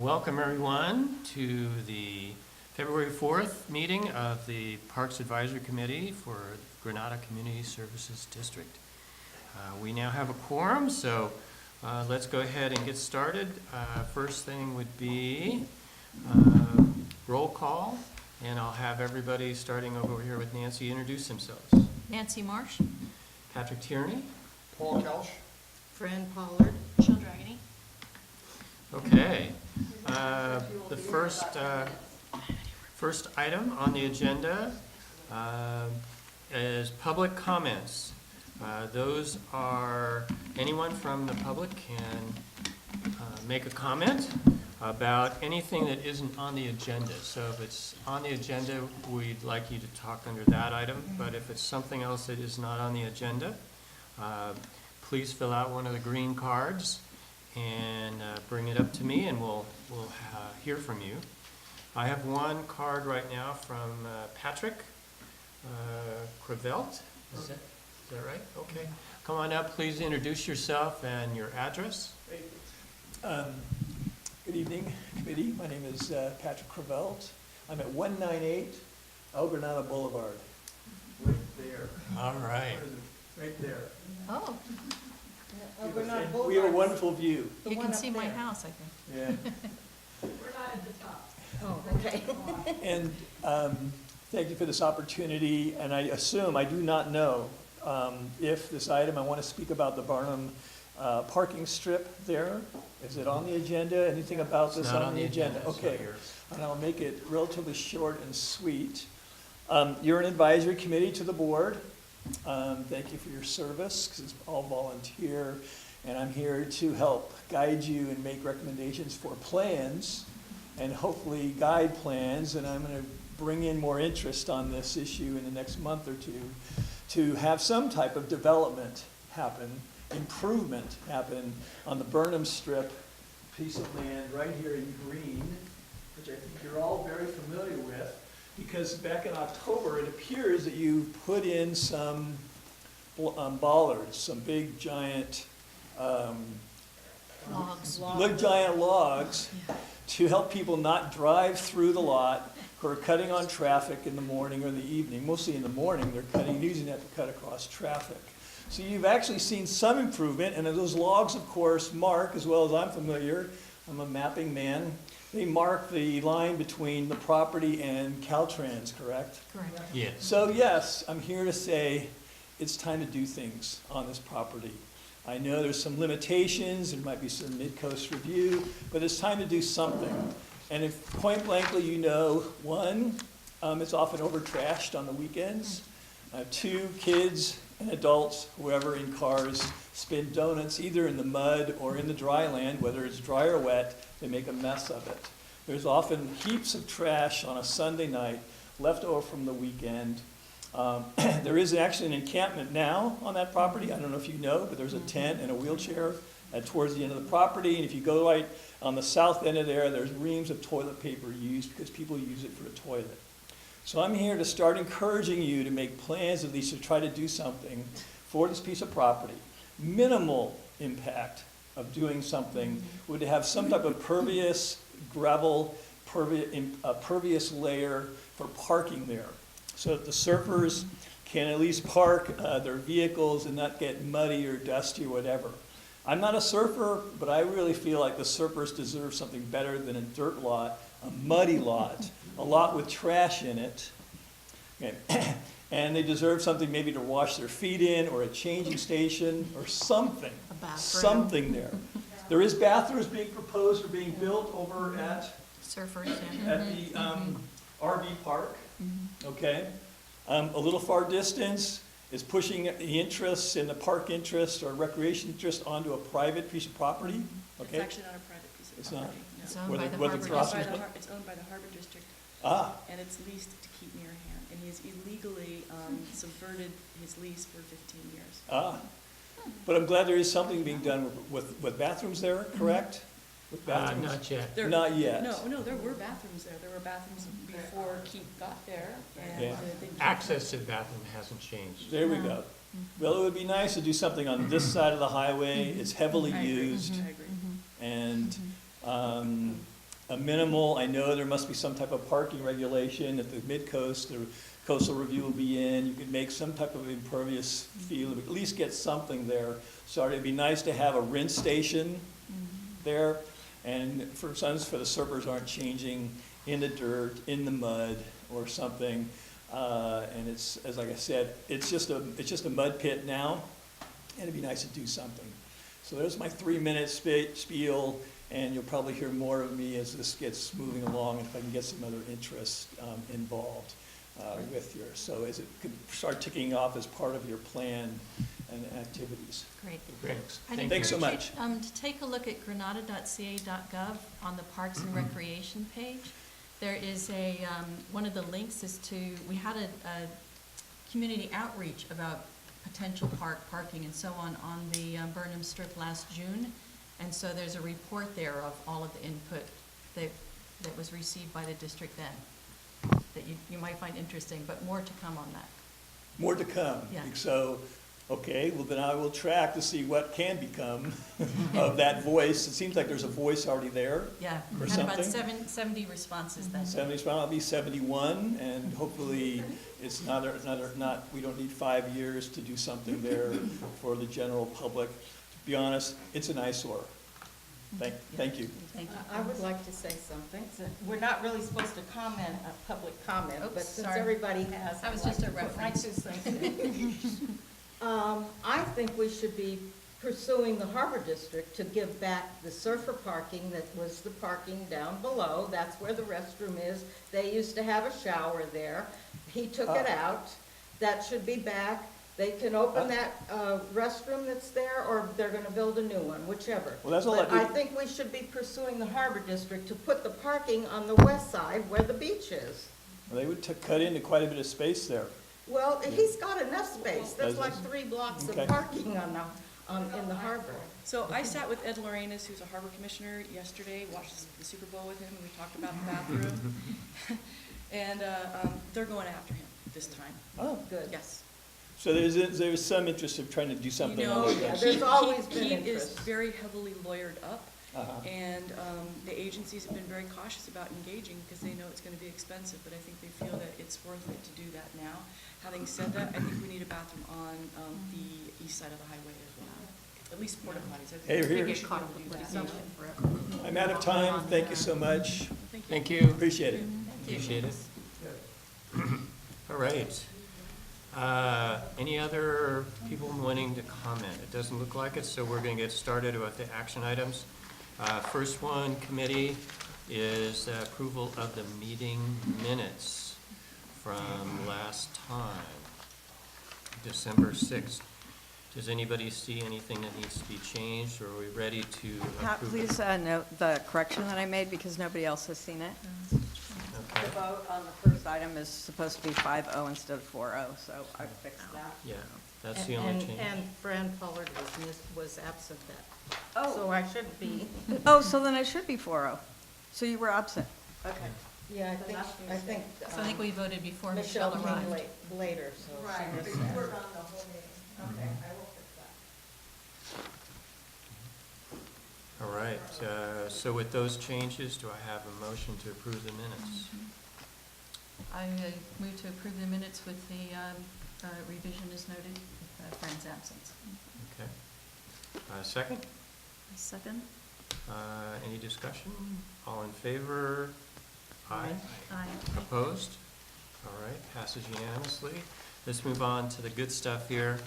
Welcome everyone to the February 4th meeting of the Parks Advisory Committee for Granada Community Services District. We now have a quorum, so let's go ahead and get started. First thing would be roll call, and I'll have everybody starting over here with Nancy introduce themselves. Nancy Marsh. Patrick Tierney. Paul Kelch. Fran Pollard. Michelle Dragony. Okay. The first item on the agenda is public comments. Those are, anyone from the public can make a comment about anything that isn't on the agenda. So if it's on the agenda, we'd like you to talk under that item, but if it's something else that is not on the agenda, please fill out one of the green cards and bring it up to me, and we'll hear from you. I have one card right now from Patrick Crevelt. Is that right? Okay. Come on up, please introduce yourself and your address. Good evening, committee. My name is Patrick Crevelt. I'm at 198 Granada Boulevard. Right there. All right. Right there. Oh, We have a wonderful view. you can see my house, I think. Yeah. We're not at the top. Oh, okay. And thank you for this opportunity. And I assume, I do not know if this item, I want to speak about the Barnum parking strip there. Is it on the agenda? Anything about this on the agenda? Okay. And I'll make it relatively short and sweet. You're an advisory committee to the board. Thank you for your service, because it's all volunteer, and I'm here to help guide you and make recommendations for plans, and hopefully guide plans, and I'm going to bring in more interest on this issue in the next month or two to have some type of development happen, improvement happen on the Burnham Strip piece of land right here in green, which I think you're all very familiar with. Because back in October, it appears that you put in some bollards, some big giant logs to help people not drive through the lot who are cutting on traffic in the morning or the evening. Mostly in the morning, they're using that to cut across traffic. So you've actually seen some improvement, and those logs, of course, mark, as well as I'm familiar, I'm a mapping man, they mark the line between the property and Caltrans, correct? Correct. Yes. So yes, I'm here to say it's time to do things on this property. I know there's some limitations, there might be some mid-coast review, but it's time to do something. And if point blankly, you know, one, it's often over-trashed on the weekends. Two, kids and adults, whoever in cars, spin donuts either in the mud or in the dry land, whether it's dry or wet, they make a mess of it. There's often heaps of trash on a Sunday night left over from the weekend. There is actually an encampment now on that property. I don't know if you know, but there's a tent and a wheelchair towards the end of the property. And if you go right on the south end of there, there's reams of toilet paper used because people use it for a toilet. So I'm here to start encouraging you to make plans, at least to try to do something for this piece of property. Minimal impact of doing something would have some type of pervious gravel, pervious layer for parking there, so that the surfers can at least park their vehicles and not get muddy or dusty or whatever. I'm not a surfer, but I really feel like the surfers deserve something better than a dirt lot, a muddy lot, a lot with trash in it. Okay. And they deserve something maybe to wash their feet in, or a changing station, or something. A bathroom. Something there. There is bathrooms being proposed or being built over at Surfers, the RV park. Okay. A little far distance is pushing the interests and the park interest or recreation interest onto a private piece of property. Okay. It's actually not a private piece It's of not. property. no. It's owned Where by the- the where the Harbor crossing It's is- District. It's owned by the Harbor District, Ah, and it's leased to keep near hand. And he has illegally subverted his lease for 15 years. ah. But I'm glad there is something being done with bathrooms there, correct? With bathrooms? Not yet. There- Not yet. No, there were bathrooms there. There were bathrooms before Keith got there, and Yeah. they Access to the bathroom hasn't changed. There we go. Well, it would be nice to do something on this side of the highway. It's heavily I agree. used. I agree. And a minimal, I know there must be some type of parking regulation at the mid-coast, the coastal review will be in, you could make some type of impervious field, at least get something there. So it'd be nice to have a rinse station there, and for the surfers aren't changing in the dirt, in the mud, or something. And it's, as like I said, it's just a mud pit now, and it'd be nice to do something. So there's my 3-minute spiel, and you'll probably hear more of me as this gets moving along, if I can get some other interest involved with yours. So as it could start ticking off as part of your plan and activities. Great. Great. I'd Thanks so encourage much. you, to take a look at granada.ca.gov on the Parks and Recreation page. There is one of the links is to, we had a community outreach about potential parking and so on the Burnham Strip last June. And so there's a report there of all of the input that was received by the district then, that you might find interesting, but more to come on that. More to come. Yeah. So, okay, well then I will track to see what can become of that voice. It seems like there's a voice already there. Yeah, Or we had about something? 70 responses then. 70, well, I'll be 71, and hopefully it's not, we don't need 5 years to do something there for the general public. To be honest, it's an eyesore. Thank you. Thank you. I would like to say something. We're not really supposed to comment, public comment, Oops, but since sorry. everybody has. That was I'd like just a to put my reference. 2 cents in. I think we should be pursuing the Harbor District to give back the surfer parking that was the parking down below. That's where the restroom is. They used to have a shower there. He took it out. That should be back. They can open that restroom that's there, or they're gonna build a new one, whichever. Well, that's all But I I do. think we should be pursuing the Harbor District to put the parking on the west side where the beach is. Well, they would cut into quite a bit of space there. Well, he's got enough space. That's Does like he? 3 blocks Okay. of parking in the harbor. So I sat with Ed Lorenas, who's a harbor commissioner, yesterday, watched the Super Bowl with him, and we talked about the bathroom. And they're going after him this time. Oh, Good. Yes. so there's some interest of trying to do something You on know, those yeah, guys. there's always been he is interest. very heavily lawyered up, Uh-huh. and the agencies have been very cautious about engaging because they know it's going to be expensive, but I think they feel that it's worth it to do that now. Having said that, I think we need a bathroom on the east side of the highway as well, at least porta potties. I think Hey, we here. should be able to do that. Something I'm out of time. Thank you so much. Thank you. Thank you. Appreciate it. Appreciate it. All right. Any other people wanting to comment? It doesn't look like it, so we're going to get started with the action items. First one, committee, is approval of the meeting minutes from last time, December 6th. Does anybody see anything that needs to be changed, or are we ready to approve it? Please note the correction that I made because nobody else has seen it. Okay. The vote on the first item is supposed to be 5-0 instead of 4-0, so I fixed that. Yeah, that's the only change. And Fran Pollard was absent that, Oh. so I shouldn't be. Oh, so then it should be 4-0. So you were absent. Okay. Yeah, I think. So I think we voted before Michelle Michelle came arrived. later, so she missed that. on the whole meeting. Okay, I will fix that. All right, so with those changes, do I have a motion to approve the minutes? I move to approve the minutes with the revision as noted, with Fran's absence. Okay. Second? Second? Any discussion? All in favor? Aye. Aye. Opposed? All right, passes unanimously. Let's move on to the good stuff here.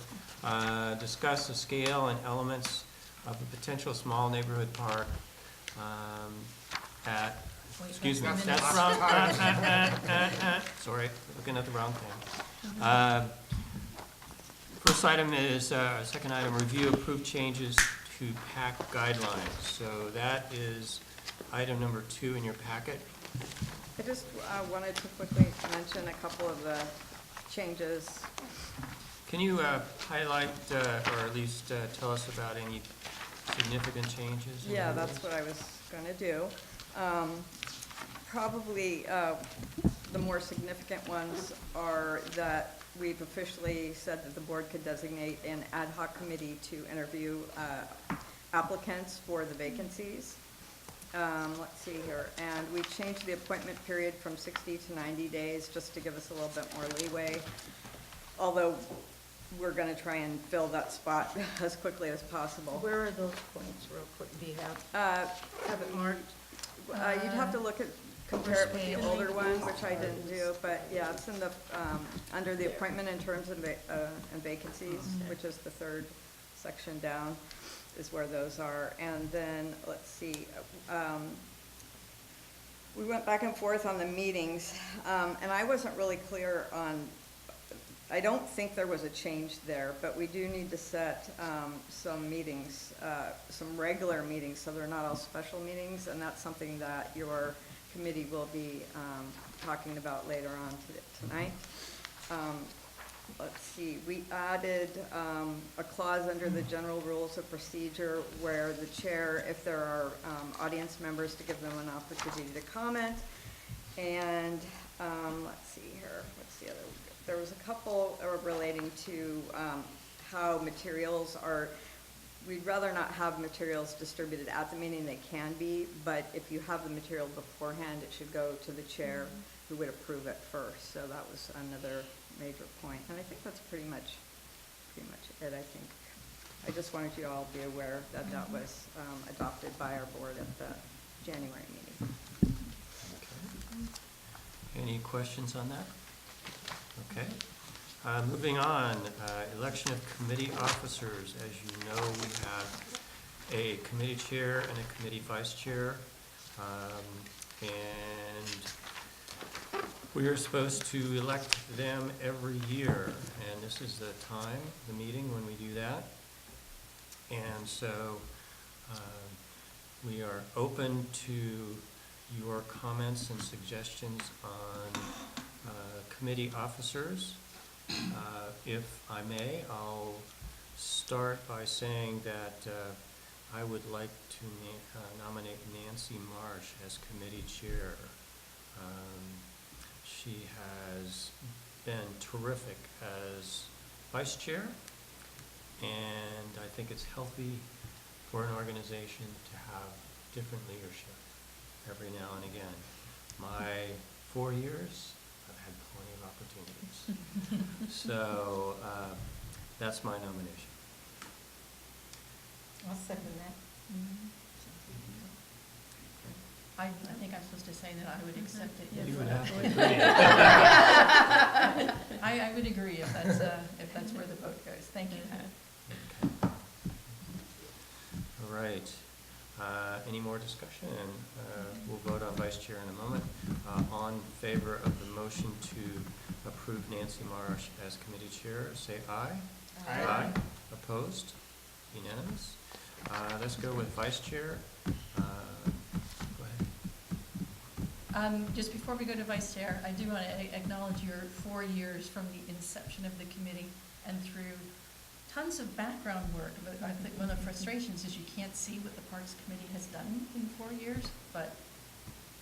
Discuss the scale and elements of a potential small neighborhood park at, Wait, excuse me, that's the that's minutes. wrong. Sorry, looking at the wrong thing. First item is, second item, review approved changes to PAC guidelines. So that is item number 2 in your packet. I just wanted to quickly mention a couple of the changes. Can you highlight, or at least tell us about any significant changes? in Yeah, those? that's what I was going to do. Probably the more significant ones are that we've officially said that the board could designate an ad hoc committee to interview applicants for the vacancies. let's see here, and we changed the appointment period from 60 to 90 days, just to give us a little bit more leeway. Although, we're gonna try and fill that spot as quickly as possible. Where are those points, real quick? Do you have it marked? You'd have to look at, compare it with First the page. older one, which I didn't do, but yeah, it's in the, under the appointment in terms and vacancies, which is the third section down, is where those are. And then, let's see, we went back and forth on the meetings, and I wasn't really clear on, I don't think there was a change there, but we do need to set some meetings, some regular meetings, so they're not all special meetings, and that's something that your committee will be talking about later on tonight. Let's see, we added a clause under the general rules of procedure where the chair, if there are audience members, to give them an opportunity to comment. And let's see here, what's the other? There was a couple relating to how materials are, we'd rather not have materials distributed at the meeting. They can be, but if you have the material beforehand, it should go to the chair who would approve it first. So that was another major point. And I think that's pretty much it, I think. I just wanted you all to be aware that that was adopted by our board at the January meeting. Okay. Any questions on that? Okay. Moving on, election of committee officers. As you know, we have a committee chair and a committee vice chair. And we are supposed to elect them every year. And this is the time, the meeting when we do that. And so we are open to your comments and suggestions on committee officers. If I may, I'll start by saying that I would like to nominate Nancy Marsh as committee chair. She has been terrific as vice chair, and I think it's healthy for an organization to have different leadership every now and again. My 4 years, I've had plenty of opportunities. So that's my nomination. I'll second that. I think I'm supposed to say that I would accept it. Yes. You would have to agree. I would agree if that's where the vote goes. Thank you, Pat. Okay. All right. Any more discussion? We'll vote on vice chair in a moment. On favor of the motion to approve Nancy Marsh as committee chair, say aye. Aye. Aye. Opposed? Unanimous. Let's go with vice chair. Go ahead. Just before we go to vice chair, I do want to acknowledge your 4 years from the inception of the committee and through tons of background work. But I think one of the frustrations is you can't see what the Parks Committee has done in 4 years, but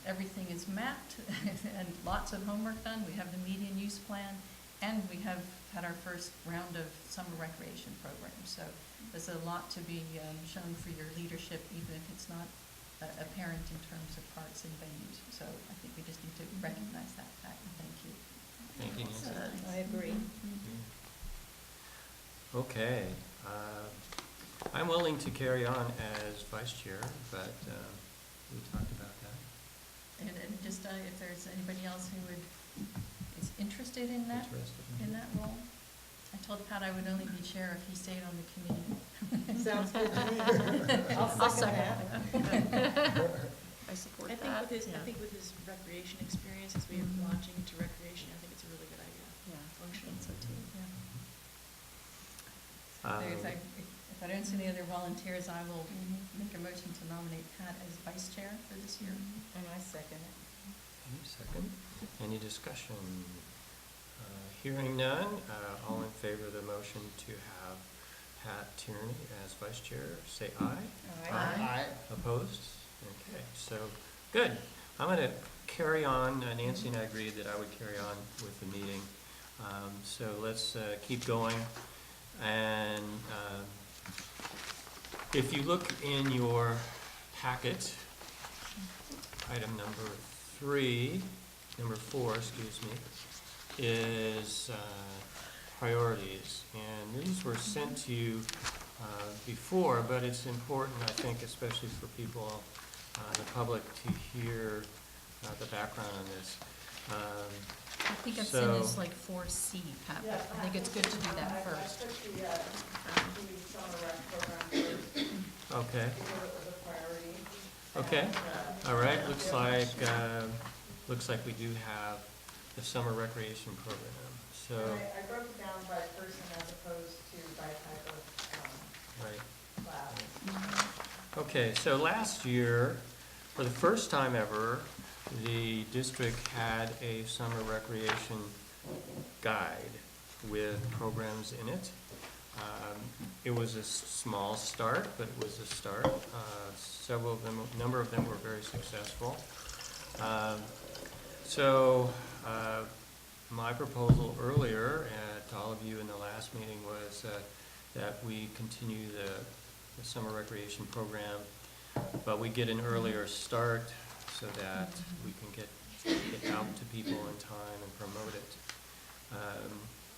everything is mapped and lots of homework done. We have the median use plan, and we have had our first round of summer recreation programs. So there's a lot to be shown for your leadership, even if it's not apparent in terms of parks and venues. So I think we just need to recognize that fact, and thank you. Thank you, Nancy. I agree. Okay. I'm willing to carry on as vice chair, but we talked about that. And just if there's anybody else who is interested in that role. I told Pat I would only be chair if he stayed on the committee. Sounds good to me. I'll second that. I support I that. think with his recreation experience, his way of launching into recreation, I think it's a really good idea. Yeah, Functional. I think so too, yeah. If I don't see any other volunteers, I will make a motion to nominate Pat as vice chair for this year. And I second it. Any second? Any discussion? Hearing none, all in favor of the motion to have Pat Tierney as vice chair, say aye. Aye. Opposed? Okay, so, good. I'm going to carry on. Nancy and I agreed that I would carry on with the meeting. So let's keep going. And if you look in your packet, Item number four, excuse me, is priorities. And these were sent to you before, but it's important, I think, especially for people, the public, to hear the background on this. I think I've seen So- this like 4C, Pat, but I think it's good to do that first. I put the summer rec program first, Okay, because it was a priority. okay, And, all right, looks like we do have the summer recreation program, so, I broke it down by person as opposed to by type of right. class. Okay, so last year, for the first time ever, the district had a summer recreation guide with programs in it. It was a small start, but it was a start. A number of them were very successful. My proposal earlier, to all of you in the last meeting, was that we continue the summer recreation program, but we get an earlier start so that we can get out to people in time and promote it.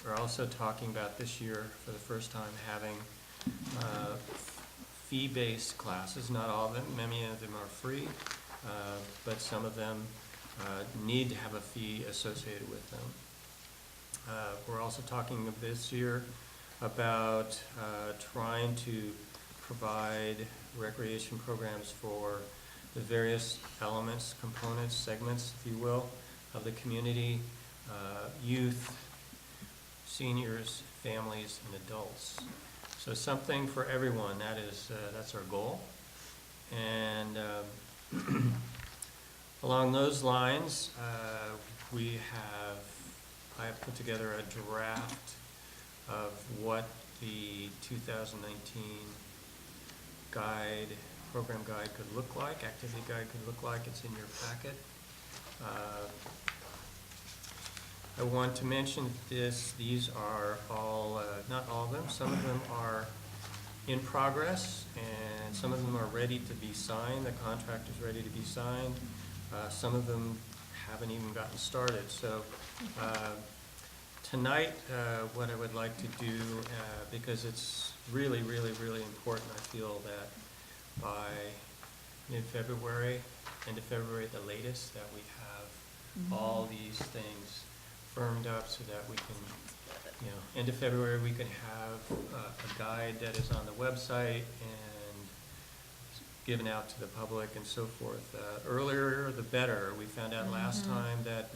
We're also talking about this year, for the first time, having fee-based classes. Not all of them, many of them are free, but some of them need to have a fee associated with them. We're also talking this year about trying to provide recreation programs for the various elements, components, segments, if you will, of the community, youth, seniors, families, and adults. So something for everyone, that's our goal. And along those lines, I have put together a draft of what the 2019 program guide could look like, activity guide could look like. It's in your packet. I want to mention these are all, not all of them, some of them are in progress, and some of them are ready to be signed. The contract is ready to be signed. Some of them haven't even gotten started. So tonight, what I would like to do, because it's really, really, really important, I feel that by mid-February, end of February at the latest, that we have all these things firmed up so that we can, end of February, we can have a guide that is on the website and given out to the public and so forth. Earlier, the better. We found out last time that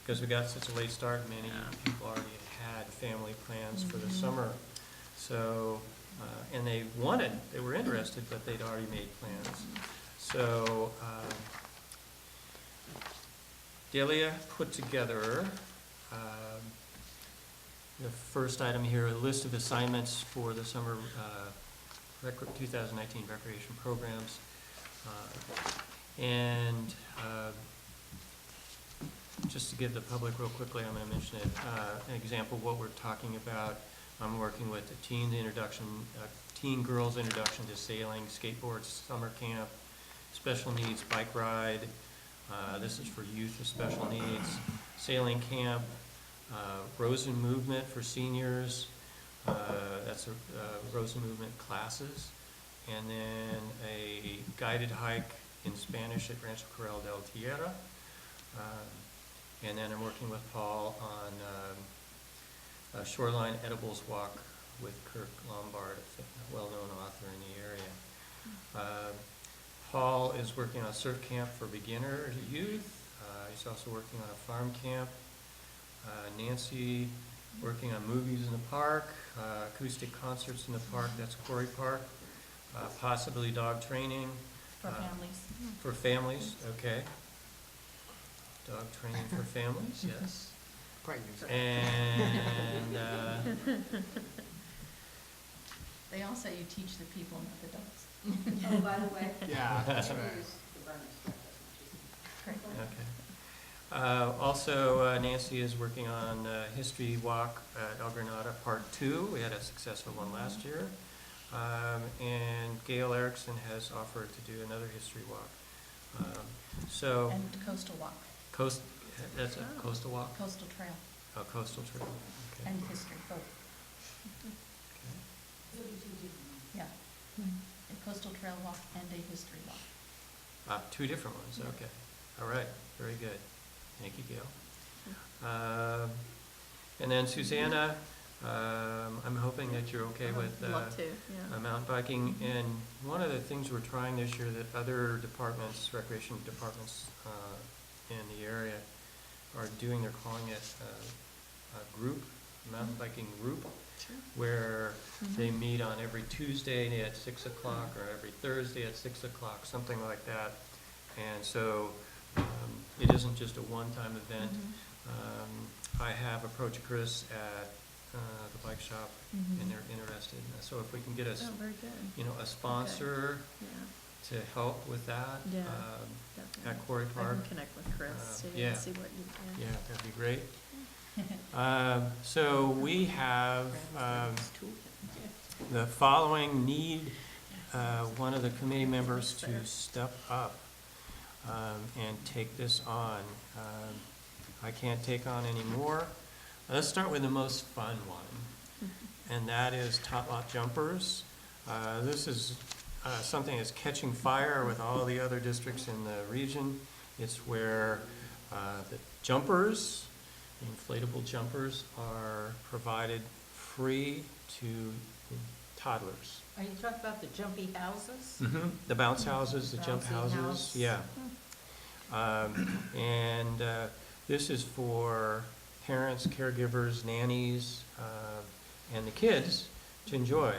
because we got such a late start, many people already had family plans for the summer. So, and they were interested, but they'd already made plans. So, Delia put together the first item here, a list of assignments for the summer 2019 recreation programs. Just to give the public real quickly, I'm going to mention it. An example of what we're talking about. I'm working with a teen girls introduction to sailing, skateboard summer camp, special needs bike ride. This is for youth with special needs. Sailing camp, Rosen movement for seniors. That's Rosen movement classes. And then a guided hike in Spanish at Rancho Corral del Tierra. And then I'm working with Paul on a shoreline edibles walk with Kirk Lombard, a well-known author in the area. Paul is working on a surf camp for beginner youth. He's also working on a farm camp. Nancy working on movies in the park, acoustic concerts in the park, that's Quarry Park, possibly dog training. For families. For families, okay. Dog training for families, yes. And They all say you teach the people, not the dogs. Oh, by the way. Yeah, that's right. Use the burner stuff as much as Great. okay. Also, Nancy is working on History Walk at El Granada Part 2. We had a successful one last year. And Gail Erickson has offered to do another history walk. So, And coastal walk, coast, that's a coastal walk? coastal trail, Oh, coastal trail, okay. and history, both. Yeah. A coastal trail walk and a history walk. Two different ones, Yeah. okay. All right, very good. Thank you, Gail. And then Susanna, I'm hoping that you're okay with Love to, yeah. mountain biking. And one of the things we're trying this year that other departments, recreation departments in the area are doing, they're calling it a group, mountain biking group, where they meet on every Tuesday at 6 o'clock or every Thursday at 6 o'clock, something like that. And so it isn't just a one-time event. I have approached Chris at the bike shop, and they're interested. So if we can get Oh, very good. a sponsor Yeah, to help with that Yeah, at definitely. Quarry I Park, can connect with Chris too, yeah. and see what you, yeah, that'd be great. So we have the following need one of the committee members to step up and take this on. I can't take on any more. Let's start with the most fun one, and that is tot lot jumpers. This is something that's catching fire with all the other districts in the region. It's where the jumpers, the inflatable jumpers, are provided free to toddlers. Are you talking about the jumpy houses? The bounce houses, the jump Bouncy houses, house. yeah. And this is for parents, caregivers, nannies, and the kids to enjoy.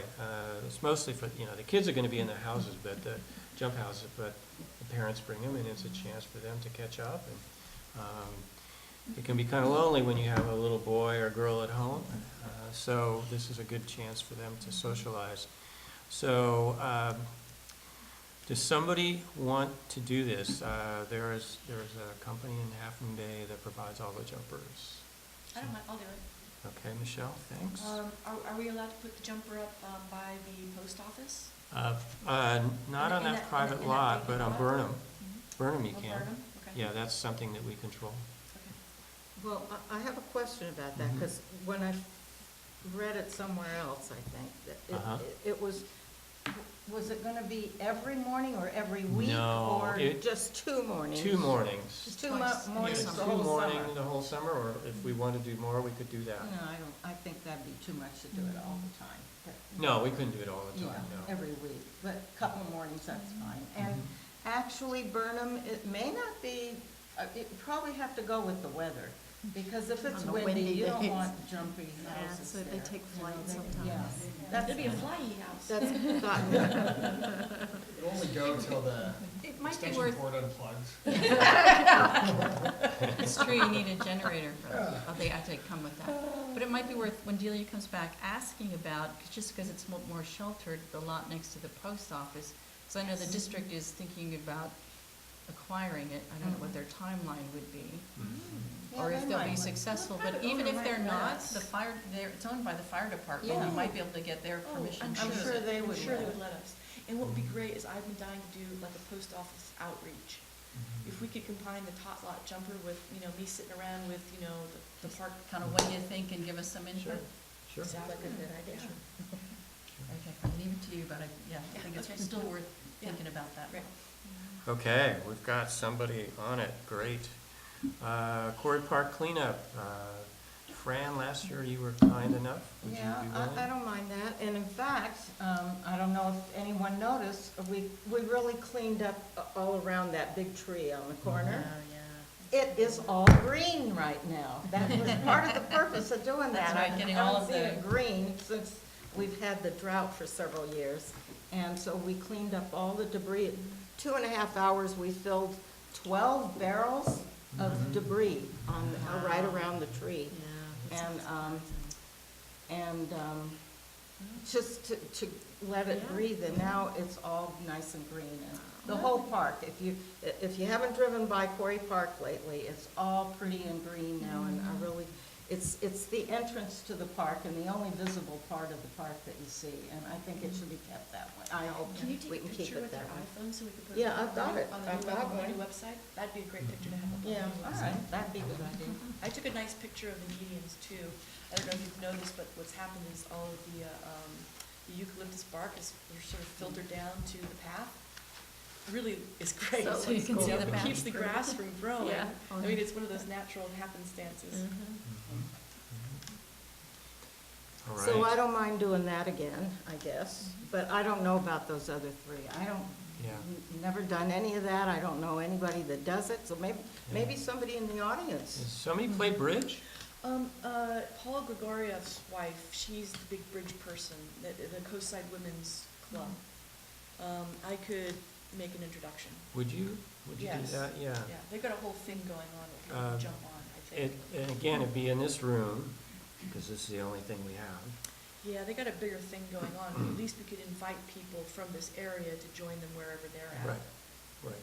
It's mostly for, the kids are gonna be in the houses, but the jump houses, but the parents bring them, and it's a chance for them to catch up. And it can be kind of lonely when you have a little boy or girl at home, so this is a good chance for them to socialize. So, does somebody want to do this? There is a company in Half Moon Bay that provides all the jumpers. I don't mind, I'll do it. Okay, Michelle, thanks. Are we allowed to put the jumper up by the post office? Not on in that that- private in that lot, big but on lot? Burnham. Burnham you Oh, can. Burnham? Okay. Yeah, that's something that we control. Okay. Well, I have a question about that, Mhm. because when I read it somewhere else, I think, Uh-huh. that it was it gonna be every morning or every week? No, Or it- just 2 mornings? 2 mornings. Just 2 Twice. mornings Yeah, the 2 whole morning summer? the whole summer, or if we want to do more, we could do that. No, I think that'd be too much to do it all the time, but. No, we couldn't do it all the Yeah, time, no. every week, but a couple of mornings, that's fine. And Mhm. actually, Burnham, it may not be, it probably have to go with the weather, because if it's On the windy, windy you don't days. want jumpy Yeah, houses so they there. take You know, flight they- sometimes. Yeah, That'd be a flying house. that's gotten, It'll only go till the It might be extension worth, cord unplugs. it's true, you need a generator for, they have to come with that. But it might be worth, when Delia comes back, asking about, just because it's more sheltered, the lot next to the post office. So I know the district is thinking about acquiring it, I don't know what their timeline would be, Mhm. or Yeah, if they they'll might. be successful, They'll but probably even if own it they're right not, less. the fire, it's owned by the fire department, Yeah. you might be able to get their permission. I'm to sure, use it. they would I'm sure they let would let us. And what would be great is I've been dying to do like a post office outreach. If we could combine the tot lot jumper with, me sitting around with, the park. Kind of what do you think, and give us some input? Sure. Sounds like a good idea. Okay, I'll leave it to you, but I think it's okay. still worth Yeah. thinking about that. Right. Okay, we've got somebody on it, great. Quarry Park cleanup. Fran, last year you were kind enough. Would you yeah, be willing? I don't mind that. And in fact, I don't know if anyone noticed, we really cleaned up all around that big tree on the corner. yeah. It is all green right now. That was part of the purpose of doing that. That's right, getting all of I haven't seen the- it green since we've had the drought for several years. And so we cleaned up all the debris. 2.5 hours, we filled 12 barrels of Mhm. debris right around the tree. Yeah. And just to let it Yeah. breathe, and now it's all nice and green. And the whole park, if you haven't driven by Quarry Park lately, it's all pretty and green now, and I really It's the entrance to the park and the only visible part of the park that you see, and I think it should be kept that way. I hope Can you we take a can keep picture it with your that way. iPhone so we can put Yeah, it I've got it. on the I've new got on the one. new website? That'd be a great picture to have up on the Yeah, new all website. right, that'd be a good idea. I took a nice picture of the medians too. I don't know if you've noticed, but what's happened is all of the eucalyptus bark is sort of filtered down to the path. Really is great. So you can see the It path keeps the through. grass from growing. Yeah. I mean, it's one of those natural happenstances. All So I right, don't mind doing that again, I guess, but I don't know about those other three. I don't, yeah. never done any of that. I don't know anybody that does it, so maybe somebody in the audience. Does somebody play bridge? Paul Grigoriev's wife, she's the big bridge person, the Coastside Women's Club. I could make an introduction. Would you do Yes. that? Yeah. Yeah, they've got a whole thing going on that people can jump on, I think. And again, it'd be in this room, because this is the only thing we have. Yeah, they got a bigger thing going on, but at least we could invite people from this area to join them wherever they're at. Right, right,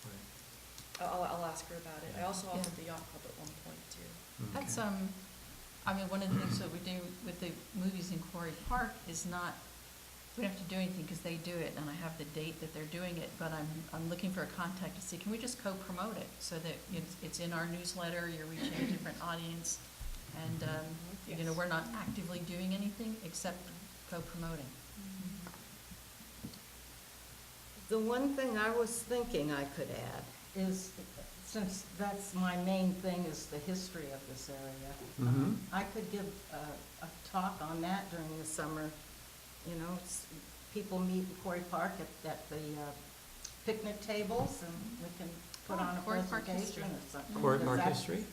right. I'll ask her about it. I also Yeah. offered the yacht club at one point too. That's, Okay. I mean, one of the things that we do with the movies in Quarry Park is not, we don't have to do anything because they do it, and I have the date that they're doing it, but I'm looking for a contact to see, can we just co-promote it so that it's in our newsletter, you're reaching a different audience, and, you know, we're not actively doing anything except co-promoting. The one thing I was thinking I could add is, since that's my main thing is the history of this area, Mhm. I could give a talk on that during the summer. You know, people meet in Quarry Park at the picnic tables, and we can put on a Quarry Park presentation history. or something. Quarry because Park that's history?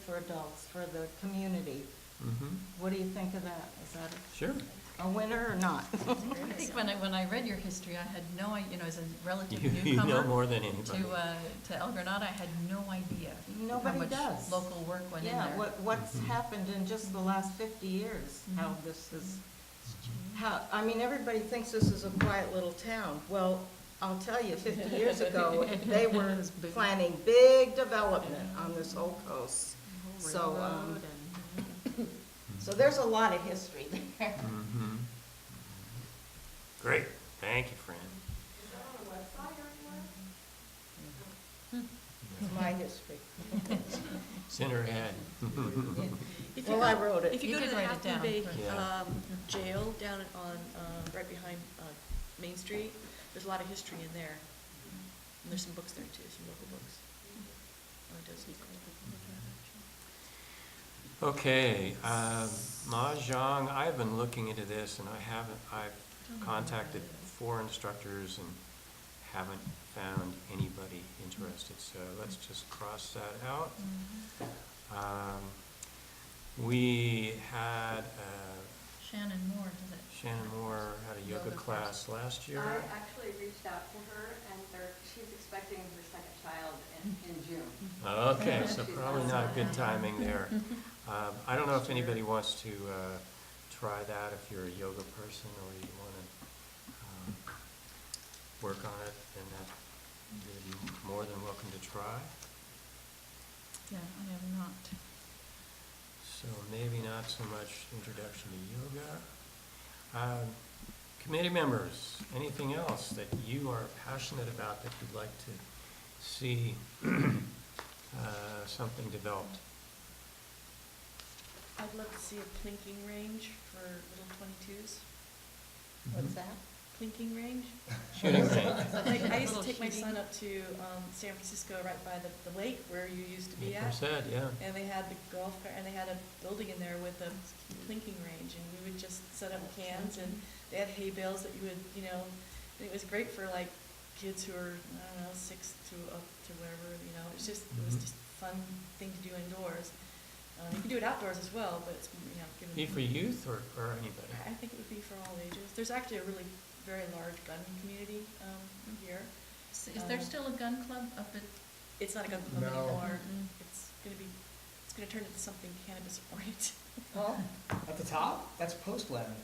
For adults, for the community. Mm-hmm. What do you think of that? Is that Sure. a winner or not? I think when I read your history, I had no, you know, as a relative You know newcomer more than anybody. to El Granada, I had no idea Nobody how much does. local work went in Yeah, there. what's happened in just the last 50 years, how this is, I mean, everybody thinks this is a quiet little town. Well, I'll tell you, 50 years ago, they were planning big development on this whole coast. So, so there's a lot of history there. Mm-hmm. Great, thank you, Fran. It's my history. It's in her head. If you Well, I go- wrote it. If you You go to could the write it Half Moon down, Bay but- Yeah. Jail down on, right behind Main Street, there's a lot of history in there. And there's some books there too, some local books. Oh, it does. Okay, Mahjong, I've been looking into this, and I've contacted 4 instructors and haven't found anybody interested, so let's just cross that out. We had, Shannon Moore does it. Shannon Moore had a yoga Yoga class last year. I actually reached out to her, and she's expecting her second child in June. Okay, so probably not good timing there. I don't know if anybody wants to try that, if you're a yoga person or you want to work on it, then that you're more than welcome to try. Yeah, I have not. So maybe not so much introduction to yoga. Committee members, anything else that you are passionate about that you'd like to see something developed? I'd love to see a plinking range for little 22s. What's that? Plinking range? Shooting range. Like, I used to Little take my shooting. son up to San Francisco, right by the lake where you used to be at. Said, yeah. And they had the golf cart, and they had a building in there with a plinking range, and we would just set up cans, and they had hay bales that you would, you know, and it was great for like kids who are, I don't know, 6 to up to whatever, you know, it was just a fun thing to do indoors. You can do it outdoors as well, but it's, you know, given. Be for youth or anybody? I think it would be for all ages. There's actually a really very large gun community here. Is there still a gun club up at? It's not a gun club No. anymore. Mm-mm. It's gonna turn into something cannabis oriented. Oh, At the top, that's post Lebanon.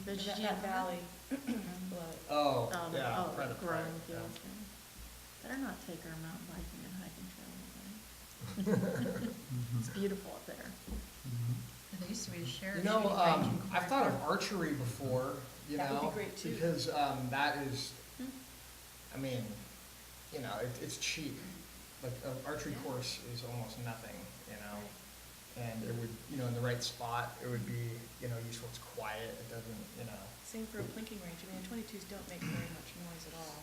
The That GM valley. But Oh, Oh, yeah. oh, private, growing yeah. fields. Better not take our mountain biking and hiking trail away. It's beautiful up there. There used to be a sheriff You shooting know, range in I've thought of Quarry archery before, you That would be know, great, too. because, that is, I mean, you know, it's cheap. Like, an archery Yeah. course is almost nothing, you know? And it would, you know, in the right spot, it would be, you know, useful, it's quiet, it doesn't, you know. Same for a plinking range. I mean, the 22s don't make very much noise at all,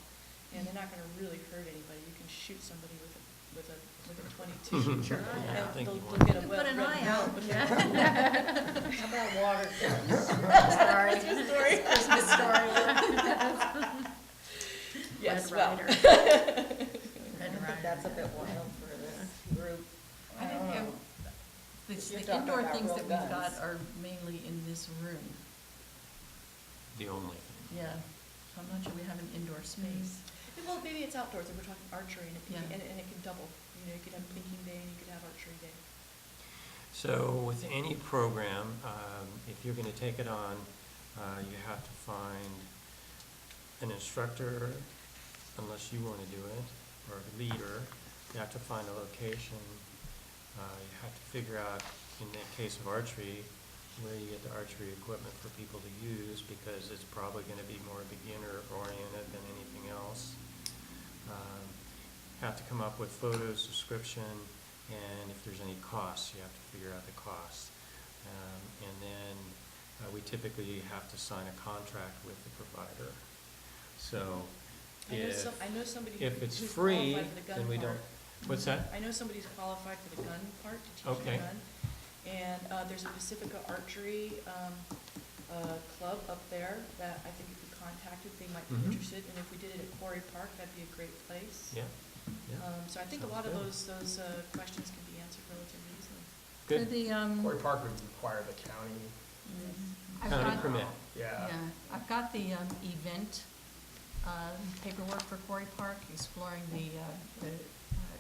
and they're not gonna really hurt anybody. You can shoot somebody with a 22. Sure. And Yeah, I think they'll you they'll want get to. a Put wet an red eye belt, out. but Yeah. How about water guns? Sorry. Christmas story. yes, Red well. Rider. I Red think Rider. that's a bit wild for this group. I think, don't know. the You're the talking indoor about things real that we've got guns. are mainly in this room. The only thing. Yeah, so I'm not sure we have an indoor space. Well, maybe it's outdoors, if we're talking archery, and it can, Yeah. and it can double. You know, you could have plinking day, and you could have archery day. So with any program, if you're going to take it on, you have to find an instructor, unless you want to do it, or a leader. You have to find a location. You have to figure out, in the case of archery, where you get the archery equipment for people to use, because it's probably going to be more beginner-oriented than anything else. Have to come up with photos, description, and if there's any costs, you have to figure out the costs. And then we typically have to sign a contract with the provider. So I know somebody if it's who's free, qualified for the gun then we part. don't, what's that? I know somebody who's qualified for the gun part, to teach Okay. the gun. And there's a Pacifica Archery club up there that I think if we contacted, they might be Mhm. interested. And if we did it at Quarry Park, that'd be a great place. Yeah, yeah. So I think a Sounds lot of good. those questions can be answered relatively easily. For Good. the, Quarry Park would require the county, I've County got, permit. yeah. yeah, I've got the event paperwork for Quarry Park, exploring the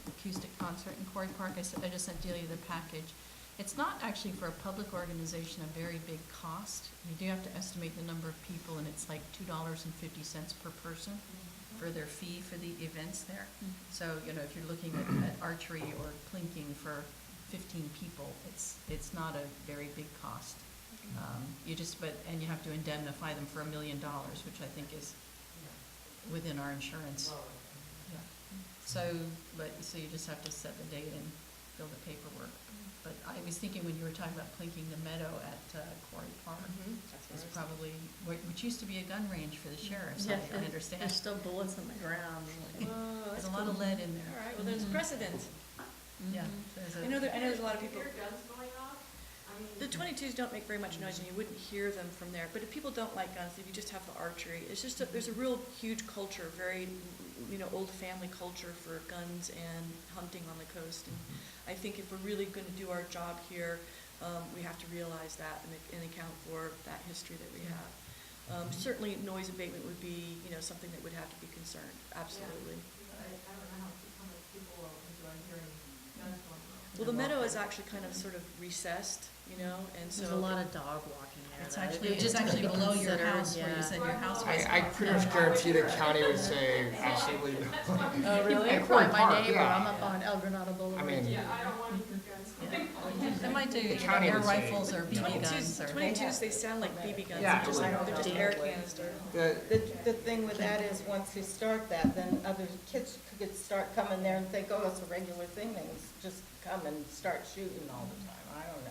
acoustic concert in Quarry Park. I just sent Delia the package. It's not actually for a public organization a very big cost. You do have to estimate the number of people, and it's like $2.50 per person for their fee for the events there. So, you know, if you're looking at archery or plinking for 15 people, it's not a very big cost. And you have to indemnify them for $1 million, which I think is within our insurance. Yeah. So you just have to set the date and fill the paperwork. But I was thinking when you were talking about plinking the meadow at Quarry Park, That's is where I was probably, which used to be a gun range for the sheriffs, Yeah, I understand. There's still bullets on the ground. thinking. Oh, There's that's a lot of cool. lead in there. All right, well, there's Mhm. precedent. Yeah. I know there's a lot of people. Your guns going off? I mean. The 22s don't make very much noise, and you wouldn't hear them from there. But if people don't like guns, if you just have the archery, it's just there's a real huge culture, very, old family culture for guns and hunting on the coast. And I think if we're really going to do our job here, we have to realize that and account for that history that we have. Certainly, noise abatement would be, something that would have to be concerned. Absolutely. I don't know how many people will enjoy hearing guns going off. Well, the meadow is actually kind of sort of recessed, and so. There's a lot of dog walking there. It's though. actually, It it's just has to actually be below your considered, house, where you yeah. said your house was. I pretty much guarantee the county would say absolutely no. Oh, really? You're quite my Park, neighbor, yeah. I'm up on El Granada Boulevard. I mean, Yeah, I don't want to hear guns going off. They might do county air would say rifles or BB guns or. 22s, they sound like BB guns. Yeah, They're just air canister. The thing with that is, once you start that, then other kids could start coming there and think, oh, it's a regular thing, they can just come and start shooting all the time, I don't know.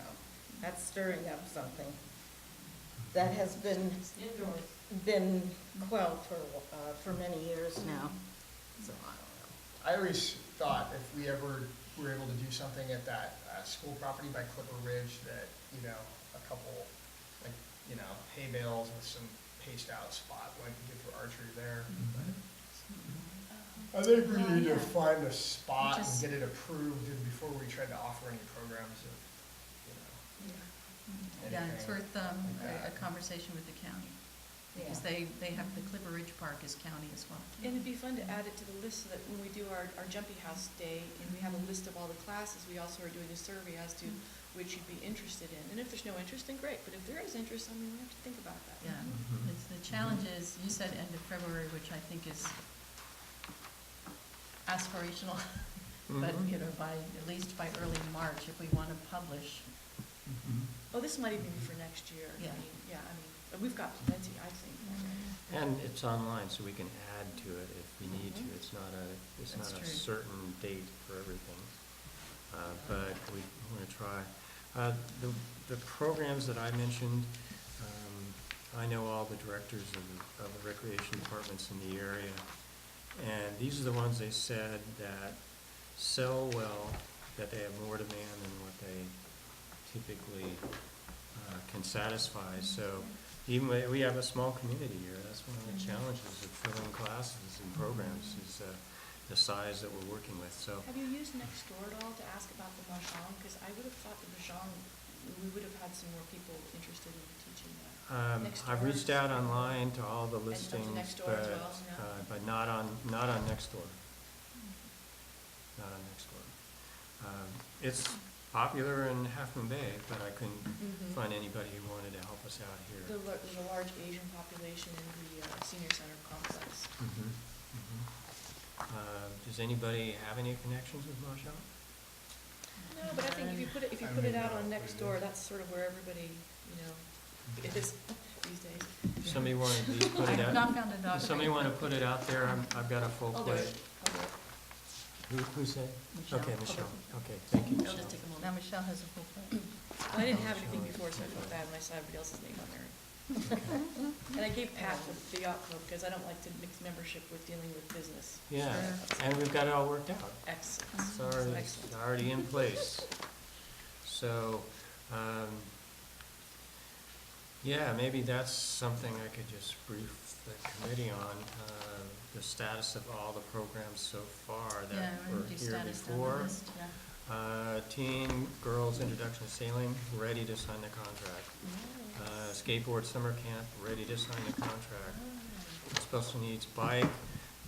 That's stirring up something that has been quelled for many years now, so I don't know. I always thought if we ever were able to do something at that school property by Clipper Ridge, that, a couple, like, hay bales with some paced out spot might be good for archery there. I think we need to find a spot and Just- get it approved before we try to offer any programs of, Yeah, it's anything worth like a that. conversation with the county, because Yeah. they have, the Clipper Ridge Park is county as well. And it'd be fun to add it to the list so that when we do our Jumpy House Day and we have a list of all the classes, we also are doing a survey as to which you'd be interested in. And if there's no interest, then great, but if there is interest, we have to think about that. Yeah, Mhm. it's, the challenge is, you said end of February, which I think is aspirational. but, Mhm. you know, at least by early March, if we want to publish. Oh, this might even be for next year. Yeah. I mean, we've got plenty, I think. And it's online, so we can add to it if we need to. It's not That's a true. certain date for everything. But we want to try. The programs that I mentioned, I know all the directors of the recreation departments in the area. And these are the ones they said that sell well, that they have more demand than what they typically can satisfy. So even we have a small community here. That's one of the challenges of filling classes and programs is the size that we're working with. So Have you used Nextdoor at all to ask about the mahjong? Because I would have thought the mahjong, we would have had some more people interested in teaching that. I've reached out online to all the And up to listings, Nextdoor as well, yeah. but not on Nextdoor. Not on Nextdoor. It's popular in Half Moon Bay, but I couldn't find anybody who wanted to help us out here. There's a large Asian population in the senior center complex. Mhm, mhm. Does anybody have any connections with mahjong? No, but I think if you put it, I don't even out know on what it Nextdoor, is. that's sort of where everybody, is these days. Somebody want to at least put I it have out? not found a dog. Does somebody want to put it out there? I've got a full I'll do plate. it. I'll do it. Who said? Michelle. Okay, Michelle. Okay, thank you, It'll Michelle. just take a Now moment. Michelle has a full plate. I didn't have anything before, so I felt bad when I saw everybody else's name on there. And I gave Pat the yacht club because I don't like to mix membership with dealing with business. Yeah, and we've got it all worked out. Excellent. It's already, Excellent. already in place. So, yeah, maybe that's something I could just brief the committee on, the status of all the programs so far Yeah, that we're were gonna do here status down the before. list, yeah. Teen Girls Introduction to Sailing, ready to sign the contract. Skateboard Summer Camp, ready to sign the contract. Special Needs Bike,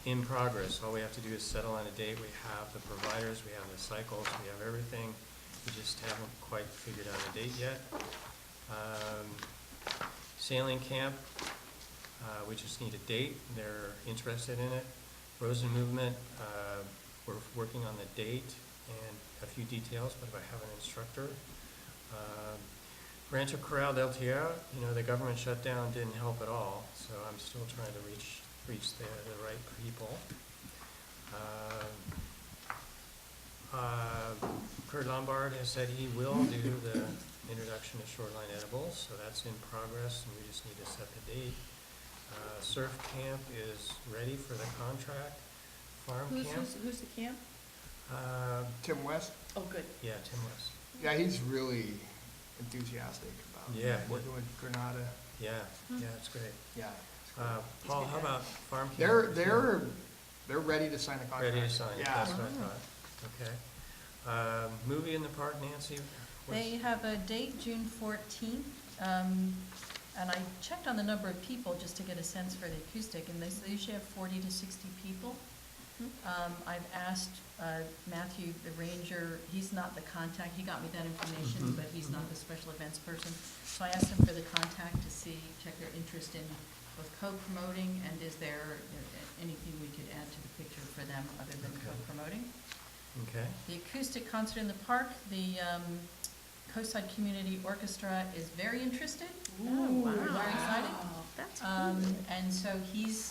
in progress. All we have to do is settle on a date. We have the providers, we have the cycles, we have everything. We just haven't quite figured out a date yet. Sailing Camp, we just need a date. They're interested in it. Rosen Movement, we're working on the date and a few details, but I have an instructor. Rancho Corral del Tierra, the government shutdown didn't help at all, so I'm still trying to reach the right people. Kurt Lombard has said he will do the introduction to shoreline edibles, so that's in progress, and we just need to set the date. Surf Camp is ready for the contract. Farm Camp, Who's the camp? Tim West, Oh, good. yeah, Tim West. yeah, he's really enthusiastic about Yeah. working with Granada. Yeah, it's great. Yeah. Paul, how about Farm Camp? They're ready to sign the contract. Ready to sign, Yeah. that's what I thought. Okay. Movie in the Park, Nancy? what's- They have a date, June 14th, and I checked on the number of people just to get a sense for the acoustic, and they usually have 40 to 60 people. I've asked Matthew, the ranger, he's not the contact, he got me that information, but he's not the special events person. So I asked him for the contact to check their interest in both co-promoting, and is there anything we could add to the picture for them other than Okay. co-promoting. Okay, The acoustic concert in the park, the Coastside Community Orchestra is very interested. Oh, wow. Very excited. That's cool. And so he's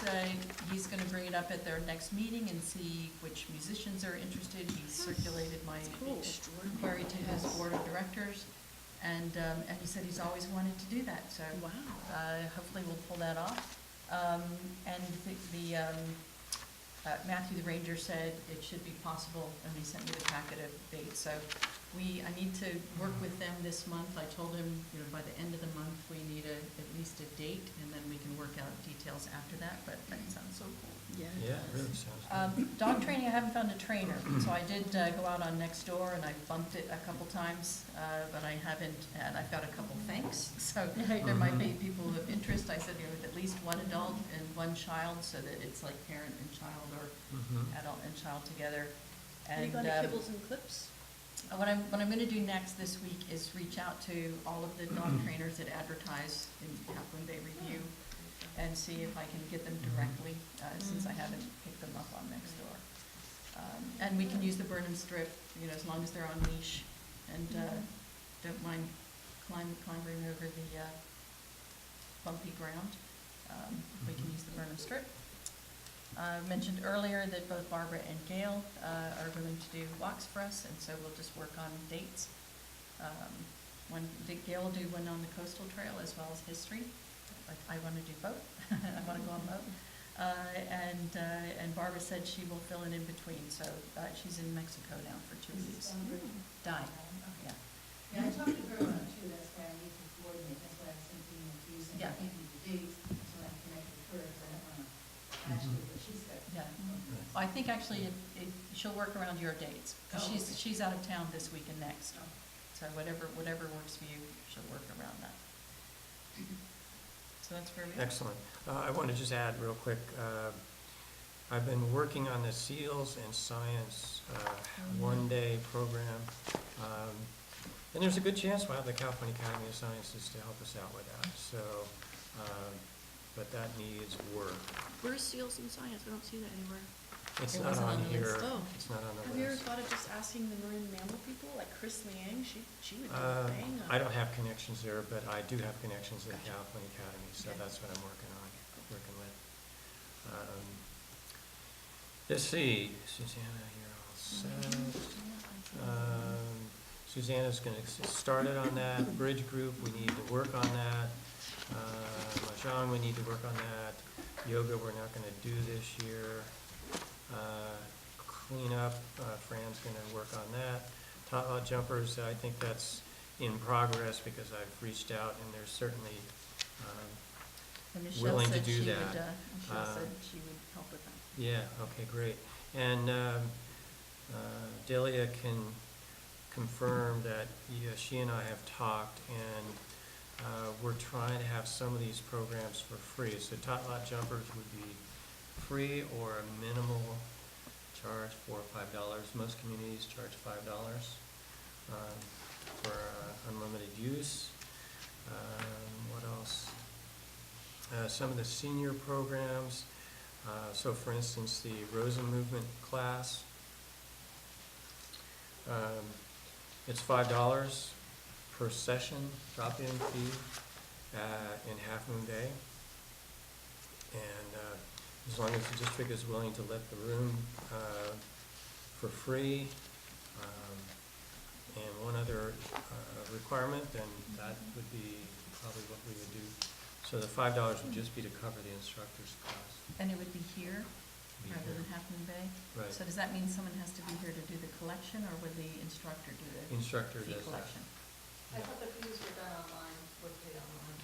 gonna bring it up at their next meeting and see which musicians are interested. He circulated my query to his board of directors, and he said he's always wanted to do that, so Wow. hopefully we'll pull that off. And Matthew, the ranger, said it should be possible, and he sent me the packet of dates, so I need to work with them this month. I told him, by the end of the month, we need at least a date, and then we can work out details after that, but that sounds so cool. yeah, it really sounds good. Dog training, I haven't found a trainer, so I did go out on Nextdoor, and I bumped it a couple times, but I haven't, and I've got a couple thanks, so there might be people who have interest. I said, with at least one adult and one child, so that it's like parent and child, or Mhm. adult and child together. Have you And gone to Kibbles and Clips? what I'm gonna do next this week is reach out to all of the dog trainers that advertise in Half-Moon Bay Review and see if I can get them directly, since I haven't picked them up on Nextdoor. And we can use the Burnham strip, as long as they're on leash and don't mind clambering over the bumpy ground. We can use the Burnham strip. I mentioned earlier that both Barbara and Gail are willing to do walks for us, and so we'll just work on dates. Gail will do one on the coastal trail as well as history. I want to do both. I want to go on both. And Barbara said she will fill in between, so she's in Mexico now for 2 weeks. Dying, yeah. Yeah, I talked to her about it too, that's why I need to coordinate, that's why I was thinking of using, Yeah. thinking of the dates, so I can connect with her, because I don't want to clash with what she's got. Yeah. Well, I think actually she'll work around your dates, because Oh, okay. she's out of town this week and next. So whatever works for you, she'll work around that. So that's where we are. Excellent. I want to just add real quick, I've been working on the SEALS and Science one-day program. And there's a good chance we'll have the California Academy of Sciences to help us out with that. So, but that needs work. Where's SEALs in Science? I don't see that anywhere. It's It not wasn't on on the here. list. Oh. It's not on the Have you ever list. thought of just asking the marine mammal people, like Chris Liang? She would do a thing. I don't have connections there, but I do have connections at the California Academy, so Okay. that's what I'm working with. Let's see, Susanna, you're all set. Susanna's gonna get started on that. Bridge group, we need to work on that. Mahjong, we need to work on that. Yoga, we're not gonna do this year. Cleanup, Fran's gonna work on that. Tot jumpers, I think that's in progress because I've reached out and there's certainly, And Michelle willing to said do she would, that. Michelle said she would help with that. yeah, okay, great. And Delia can confirm that she and I have talked, and we're trying to have some of these programs for free. So Tot Lot Jumpers would be free or a minimal charge, $4 or $5. Most communities charge $5 for unlimited use. What else? Some of the senior programs. So for instance, the Rosen Movement class, it's $5 per session, drop-in fee in Half Moon Bay. And as long as the district is willing to let the room for free, and one other requirement, then that would be probably what we would do. So the $5 would just be to cover the instructor's cost. And it would be here Be rather here. than Half Moon Bay? Right. So does that mean someone has to be here to do the collection, or would the instructor do the Instructor fee does that. collection? I thought the fees were done online, were paid online.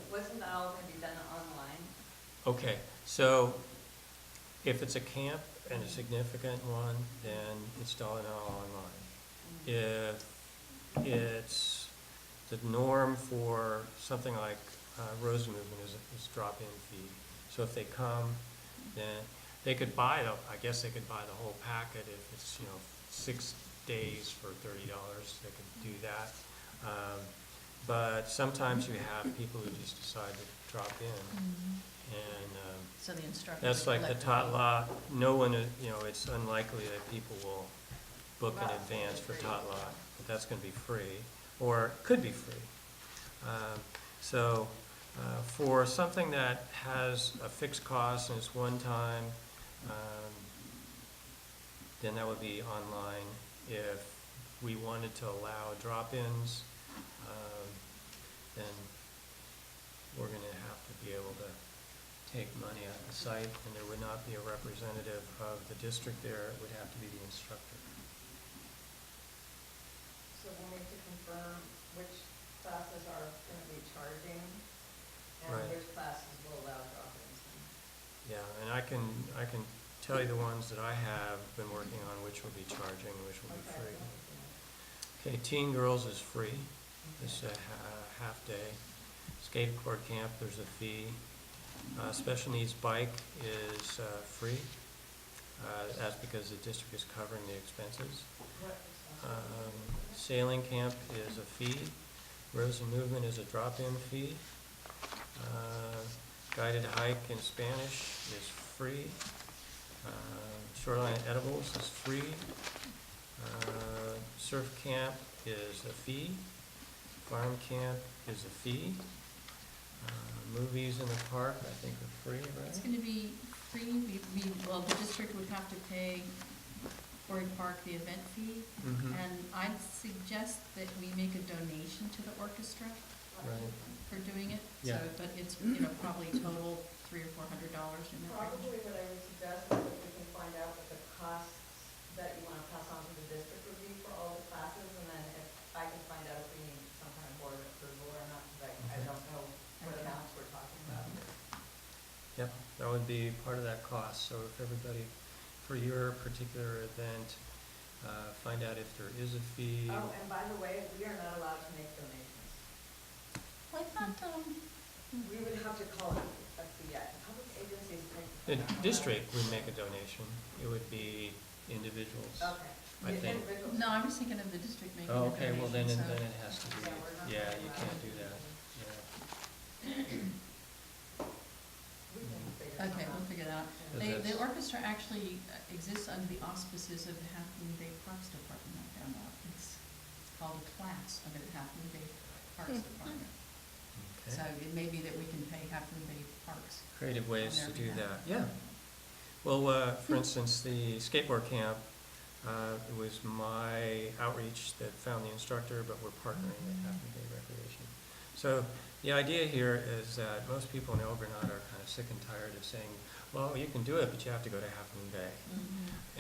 Wasn't that all gonna be done online? Okay, so if it's a camp and a significant one, then it's all online. If it's the norm for something like Rosen Movement is drop-in fee. So if they come, then they could buy I guess they could buy the whole packet if it's, 6 days for $30, they could do that. But sometimes you have people who just decide to drop in, and So the instructor. that's would like the collect tot fee. lot. No one, it's unlikely that people will book in advance for tot lot, but that's gonna be free, or could be free. So, for something that has a fixed cost and it's one time, then that would be online. If we wanted to allow drop-ins, then we're gonna have to be able to take money out of the site, and there would not be a representative of the district there, it would have to be the instructor. So we'll need to confirm which classes are going to be charging, and Right. which classes will allow drop-ins. Yeah, and I can tell you the ones that I have been working on, which will be charging, which will be free. Okay, Teen Girls is free, it's a half day. Skateboard camp, there's a fee. Special needs bike is free, that's because the district is covering the expenses. Sailing camp is a fee. Rosen Movement is a drop-in fee. Guided hike in Spanish is free. Shoreline Edibles is free. Surf camp is a fee. Farm camp is a fee. Movies in the park, I think, are free, It's right? gonna be free, well, the district would have to pay Quarry Park the event fee, Mhm. and I'd suggest that we make a donation to the orchestra Right. for doing it. Yeah. So, but it's, probably total $300 or $400 in that range. Probably what I would suggest is that we can find out what the costs that you want to pass on to the district would be for all the classes, and then if I can find out if we need some kind of board approval or not, because I Okay. don't know what Okay. amounts we're talking about. Yep, that would be part of that cost. So if everybody, for your particular event, find out if there is a fee. Oh, and by the way, we are not allowed to make donations. Well, I thought, We would have to call it a fee. Public agencies The make. district would make a donation. It would be individuals. Okay. I think. Individuals. no, I was thinking of the district making a Oh, donation. okay, well, then so- it has to be, Yeah, we're not yeah, you allowed can't to do that, yeah. We can figure it Okay, out. we'll figure it out. But The that's- orchestra actually exists under the auspices of the Half Moon Bay Parks Department. I found out. It's called a class under the Half Moon Bay Parks Department. So Okay. it may be that we can pay Half Moon Bay Parks. Creative ways on to their do behalf. that, yeah. Well, for instance, the skateboard camp, it was my outreach that found the instructor, but we're partnering with Half Moon Bay Recreation. So the idea here is that most people in El Granada are kind of sick and tired of saying, well, you can do it, but you have to go to Half Moon Bay.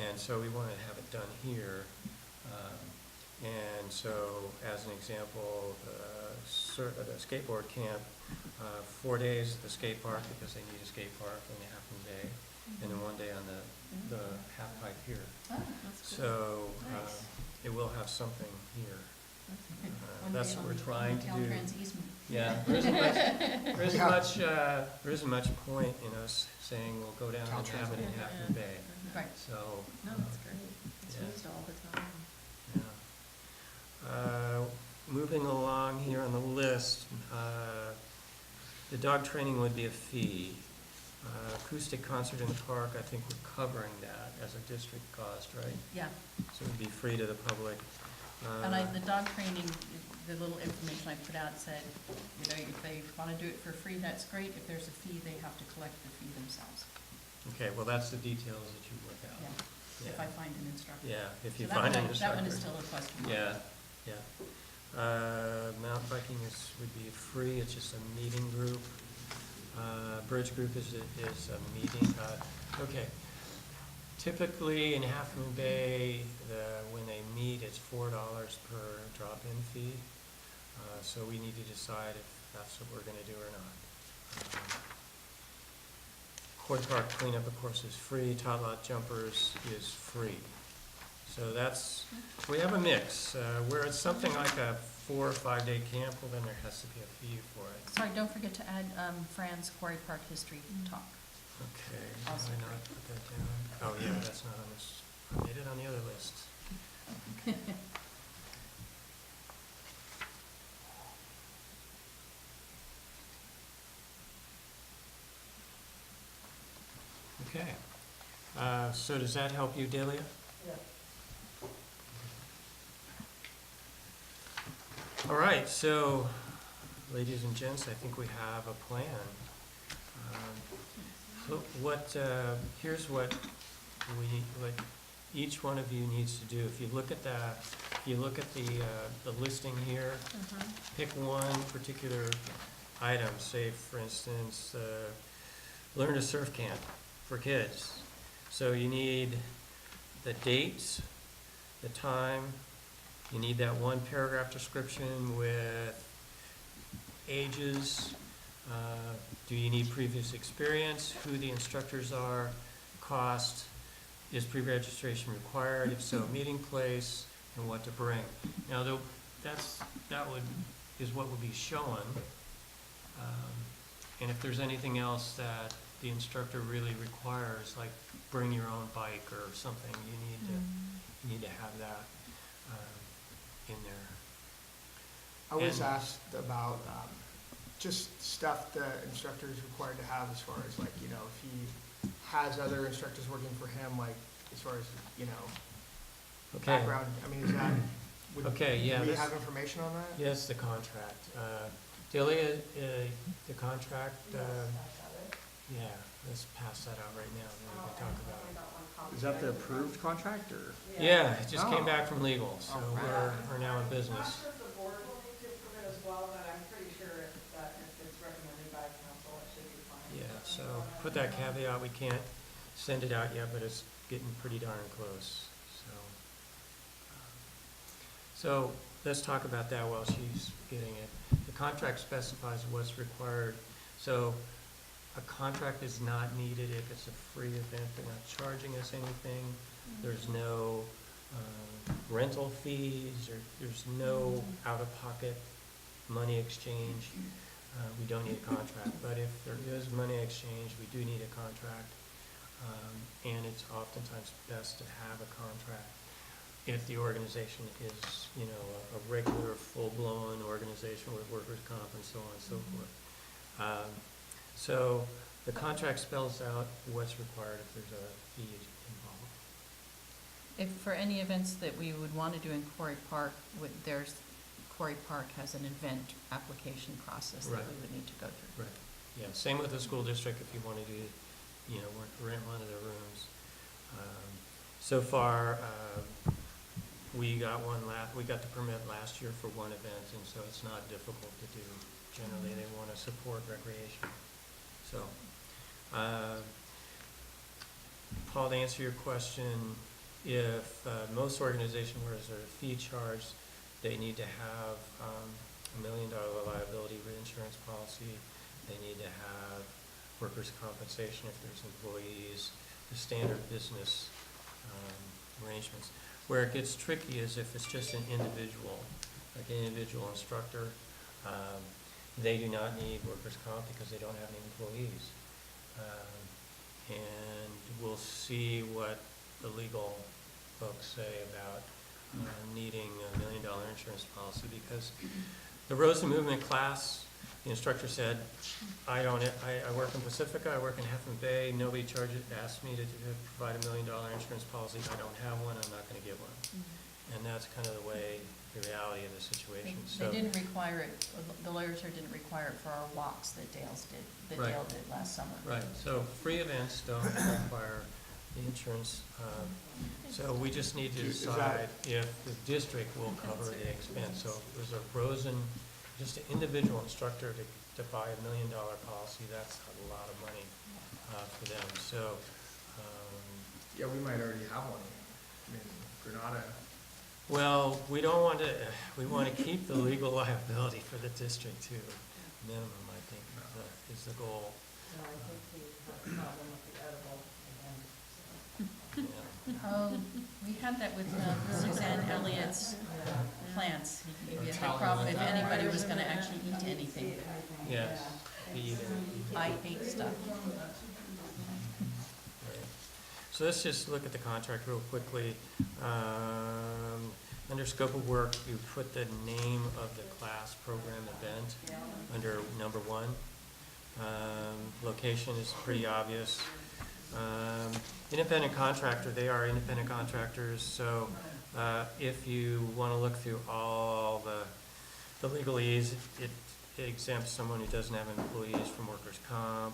And so we want to have it done here. And so, as an example, the skateboard camp, 4 days at the skate park because they need a skate park in the Half Moon Bay, and then 1 day on the half pipe here. Oh, that's cool. So Nice. it will have something here. Okay. One That's day what on we're the- trying on the to do. Caltrans easement. Yeah, there isn't much point in us saying we'll go down and have it in Half Moon Bay. Right. So. No, that's great. It's yeah. used all the time. Yeah. Moving along here on the list, the dog training would be a fee. Acoustic concert in the park, I think we're covering that as a district cost, right? Yeah, So it would be free to the public. and the dog training, the little information I put out said, if they want to do it for free, that's great. If there's a fee, they have to collect the fee themselves. Okay, well, that's the details that you work out. Yeah, if I find an instructor. Yeah, if So you that find one- an instructor. That one is still a question mark. Yeah, yeah. Mountain biking would be free, it's just a meeting group. Bridge group is a meeting, okay. Typically in Half Moon Bay, when they meet, it's $4 per drop-in fee. So we need to decide if that's what we're gonna do or not. Quarry Park cleanup, of course, is free, Tot Lot Jumpers is free. So we have a mix. Where it's something like a 4 or 5 day camp, well, then there has to be a fee for it. Sorry, don't forget to add Fran's Quarry Park history talk. Okay, did Also I not put that down? Oh, yeah, that's not on this, I made it on the other list. Okay, so does that help you, Delia? Yeah. All right, so, ladies and gents, I think we have a plan. Here's what each one of you needs to do. If you look at that, if you look at the listing here, pick one particular item, say for instance, learn to surf camp for kids. So you need the dates, the time, you need that one paragraph description with ages, do you need previous experience, who the instructors are, cost, is pre-registration required, if so, meeting place, and what to bring. Now, is what will be shown, and if there's anything else that the instructor really requires, like bring your own bike or something, you need to have that in there. I was And- asked about just stuff the instructor is required to have as far as like, if he has other instructors working for him, like, as far as, you know, Okay. background, I mean, is that, Okay, yeah, do we this- have information on that? Yes, the contract. Delia, the contract, yeah, let's pass that out right now, then we can talk about it. Is that the approved contract, or? Yeah, it just came Oh. back from legal, so we're now in business. I'm not sure if the board will need to approve it as well, but I'm pretty sure if it's recommended by council, it should be fine. Yeah, so put that caveat, we can't send it out yet, but it's getting pretty darn close, so. So let's talk about that while she's getting it. The contract specifies what's required. So a contract is not needed if it's a free event. They're not charging us anything. There's no rental fees, or there's no out-of-pocket money exchange. We don't need a contract, but if there is money exchange, we do need a contract. And it's oftentimes best to have a contract if the organization is, you know, a regular, full-blown organization with workers' comp and so on and so forth. So the contract spells out what's required if there's a fee involved. If, for any events that we would want to do in Quarry Park, Quarry Park has an event application process that Right. we would need to go through. Right. Yeah, same with the school district if you want to do, you know, rent one of their rooms. So far, we got the permit last year for one event, and so it's not difficult to do. Generally, they want to support recreation. So, Paul, to answer your question, if most organizations where there's a fee charged, they need to have $1 million liability insurance policy. They need to have workers' compensation if there's employees, the standard business arrangements. Where it gets tricky is if it's just an individual, like an individual instructor. They do not need workers' comp because they don't have any employees. And we'll see what the legal folks say about needing $1 million insurance policy, because the Rosen Movement class, the instructor said, I work in Pacifica, I work in Half Moon Bay, nobody asked me to provide $1 million insurance policy, I don't have one, I'm not gonna get one. And that's kind of the way, the reality of the situation, so. They didn't require it, the lawyers here didn't require it for our walks that Dale Right. did last summer. Right, so free events don't require the insurance, so we just need to Is decide if the district will cover the expense. So if there's a Rosen, just an individual instructor to buy $1 million policy, that's a lot of money for them, so. Yeah, we might already have one in Granada. Well, we don't want to, we want to keep the legal liability for the district to minimum, I think, is the goal. No, I think we have a problem with the edible again, Yeah. Oh, we had that with Suzanne Elliott's plants. He had a Italian problem if like that. anybody was gonna actually eat anything. Yes. I hate stuff. Right. So let's just look at the contract real quickly. Under scope of work, you put the name of the class program event under number 1. Location is pretty obvious. Independent contractor, they are independent contractors, so if you want to look through all the legalese, it exempts someone who doesn't have employees from workers' comp.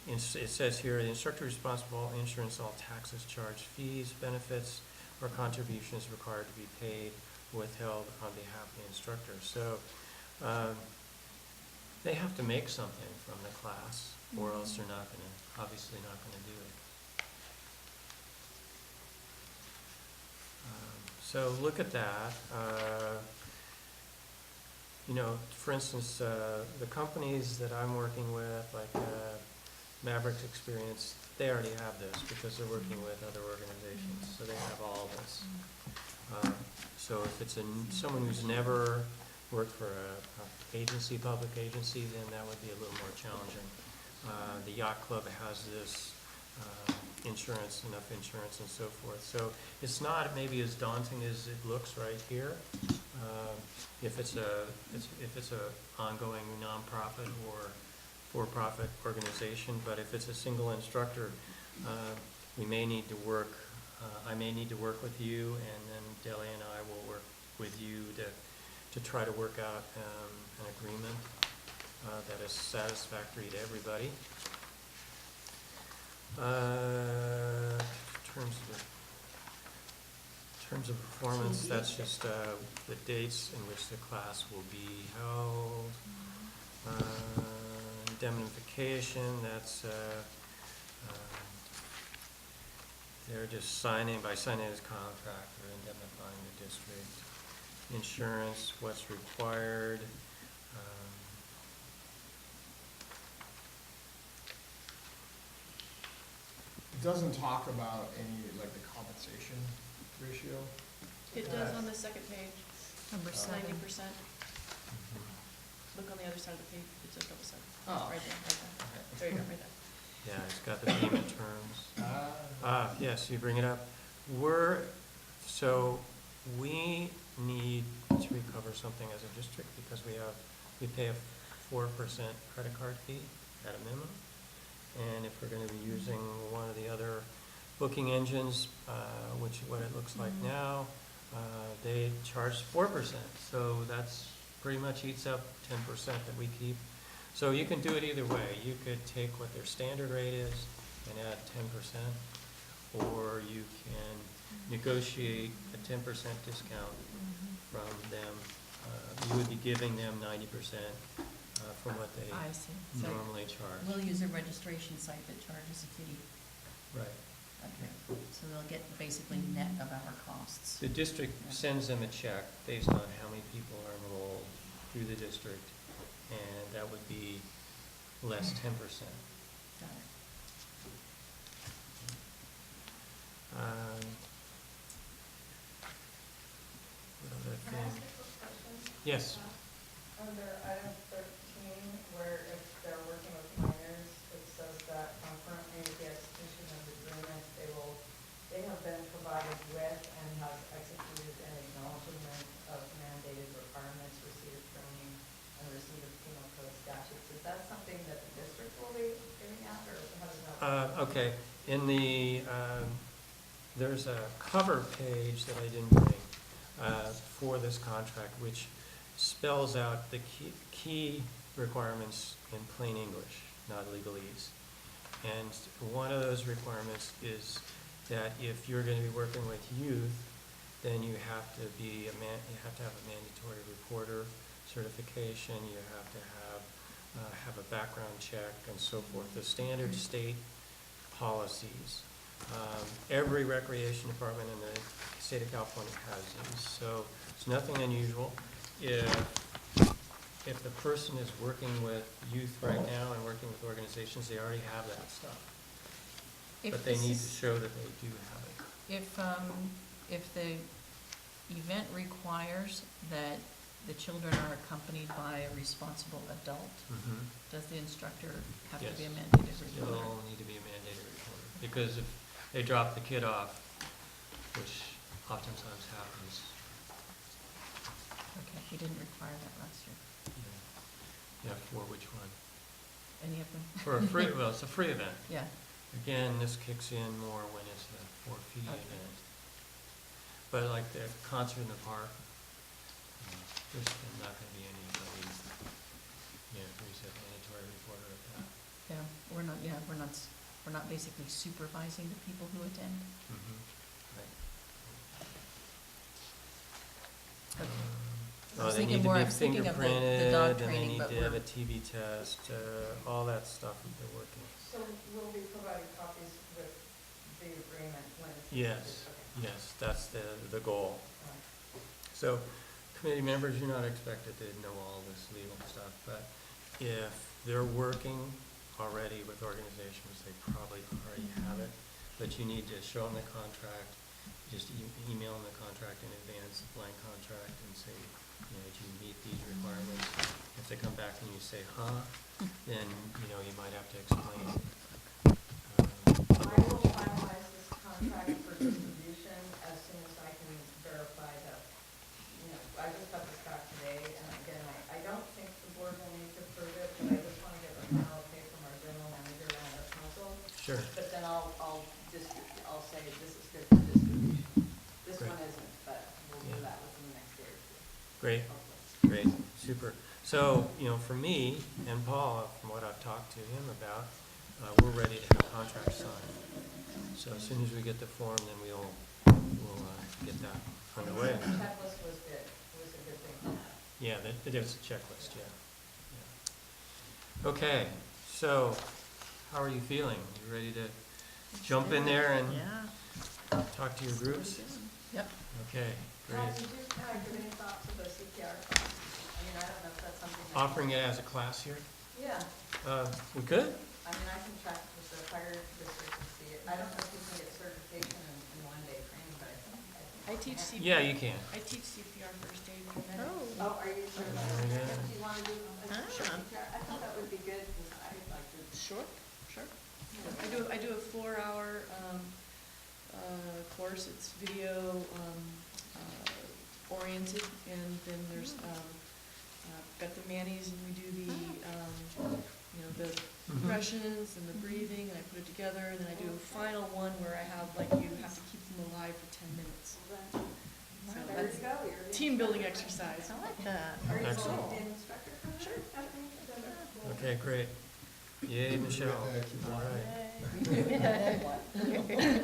It says here, the instructor is responsible for insurance, all taxes, charged, fees, benefits, or contributions required to be paid, withheld on behalf of the instructor. So they have to make something from the class, or else they're not gonna, obviously not gonna do it. So look at that. You know, for instance, the companies that I'm working with, like Maverick's Experience, they already have this because they're working with other organizations, so they have all this. So if it's someone who's never worked for a agency, public agency, then that would be a little more challenging. The yacht club has this insurance, enough insurance and so forth. So it's not maybe as daunting as it looks right here. If it's a ongoing nonprofit or for-profit organization, but if it's a single instructor, we may need to work, I may need to work with you, and then Delia and I will work with you to try to work out an agreement that is satisfactory to everybody. In terms of performance, that's just the dates in which the class will be held. Indemnification, that's they're just signing this contract, they're indemnifying the district. Insurance, what's required. It doesn't talk about any, like, the compensation ratio. It does on the second page, Number 7. 90%. Look on the other side of the page, it says double seven. Oh. Right there, right there. There you go, right there. Yeah, it's got the payment terms. Yes, you bring it up. So we need to recover something as a district because we pay a 4% credit card fee at a minimum. And if we're gonna be using one of the other booking engines, which what it looks like now, they charge 4%. So that's pretty much eats up 10% that we keep. So you can do it either way. You could take what their standard rate is and add 10%, or you can negotiate a 10% discount from them. You would be giving them 90% from what they I see. So normally charge. we'll use a registration site that charges a fee. Right. Okay, so they'll get basically net of our costs. The district sends them a check based on how many people are enrolled through the district, and that would be less 10%. Got it. What other Can I thing? ask a quick question? Yes. Under item 13, where if they're working with minors, it says that concurrently with the execution of the agreement, they have been provided with and have executed an acknowledgement of mandated requirements, receipt of training, and receipt of penal code statutes. Is that something that the district will be giving out, or how does that work? Okay, in the, there's a cover page that I didn't bring for this contract, which spells out the key requirements in plain English, not legalese. And one of those requirements is that if you're going to be working with youth, then you have to be you have to have a mandatory reporter certification. You have to have a background check and so forth. The standard state policies. Every recreation department in the state of California has these, so it's nothing unusual. If the person is working with youth right now and working with organizations, they already have that stuff. But they need to show that they do have it. If the event requires that the children are accompanied by a responsible adult, does the instructor have to be a mandated reporter? They'll need to be a mandated reporter, because if they drop the kid off, which oftentimes happens. Okay, he didn't require that last year. Yeah, for which one? Any of them? For a free, well, it's a free event. Yeah, Again, this kicks in more when it's a for-fee Okay. event. But like the concert in the park, there's not gonna be anybody, who's a mandatory reporter at that. we're not basically supervising the people who attend. Right. Okay. Oh, was they thinking need to more- be I was thinking of the dog fingerprinted, and they training, need but to have we're- a TV test, all that stuff that they're working. So we'll be providing copies with the agreement when it's. Yes, Okay. yes, that's the goal. All right. So, committee members, you're not expected to know all this legal stuff, but if they're working already with organizations, they probably already have it, but you need to show them the contract, just email them the contract in advance, blank contract, and say, do you meet these requirements? If they come back and you say, then, you might have to explain. I will finalize this contract for distribution as soon as I can verify that, I just got this back today, and again, I don't think the board will need to approve it, but I just want to get a final Great, great, super. So, you know, for me and Paul, from what I've talked to him about, we're ready to have contracts signed. So as soon as we get the form, then we'll get that underway. The checklist was good, it was a good thing to have. Yeah, there's a checklist, yeah. Yeah. Okay, so how are you feeling? You ready to jump in there and talk to your groups? Yep. Okay, great. Did you give any thoughts to the CPR class? I mean, I don't know if that's something that. Offering it as a class here? Yeah, We could? I mean, I can check with the fire district and see it. I don't know if you can get certification in one-day training, but I think. I teach can. Yeah, you can. I teach CPR first aid paramedic. Oh, are you sure? Yeah. Do you want to do a CPR? I thought that would be good, because I'd like to. Sure. I do a 4-hour course. It's video oriented, and then there's got the manis, and we do the the compressions and the breathing, and I put it together, and then I do a final one where I have you have to keep them alive for 10 minutes. So There that's you go. You're the team building exercise. I like that. Are you Excellent. an instructor for that? Sure. Okay, great. Yay, Michelle. All right.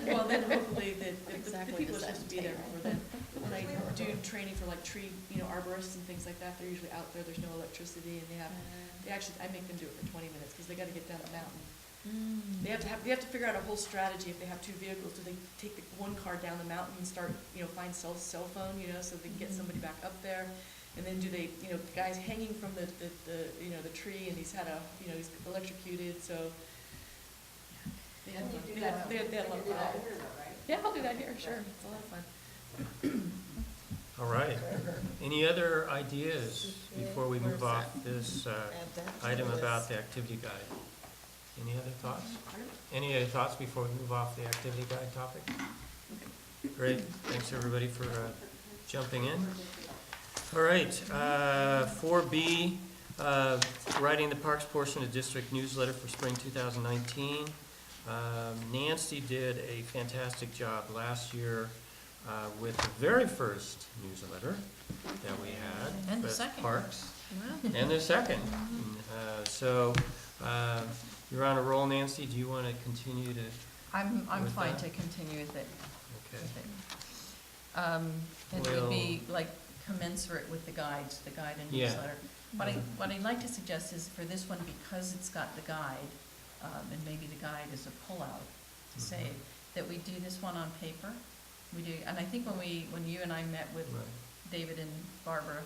Well, then hopefully the Exactly people are the supposed to be there for then. When I do training for tree, arborists and things like that, they're usually out there, there's no electricity, and I make them do it for 20 minutes, because they gotta get down the mountain. They have to figure out a whole strategy. If they have 2 vehicles, do they take the one car down the mountain and start, find cell phone, so they can get somebody back up there? And then do they, the guy's hanging from the tree, and he's he's electrocuted, so. They had Can fun. you do that? They had a lot of You can do that fun. here though, right? Yeah, I'll do that here, sure, it's a lot of fun. All right. Any other ideas before we move off this item about the activity guide? Any other thoughts? Any other thoughts before we move off the activity guide topic? Great, thanks everybody for jumping in. All right, 4B, writing the parks portion of district newsletter for spring 2019. Nancy did a fantastic job last year with the very first newsletter that we had. And the with second. Parks. Wow. And the second. So you're on a roll, Nancy. Do you want to continue to? I'm With fine that? to continue with it. Okay. It Well- would be commensurate with the guides, the guide and Yeah. newsletter. What I'd like to suggest is for this one, because it's got the guide, and maybe the guide is a pullout to say that we do this one on paper. We do, and I think when you and I met with Right. David and Barbara,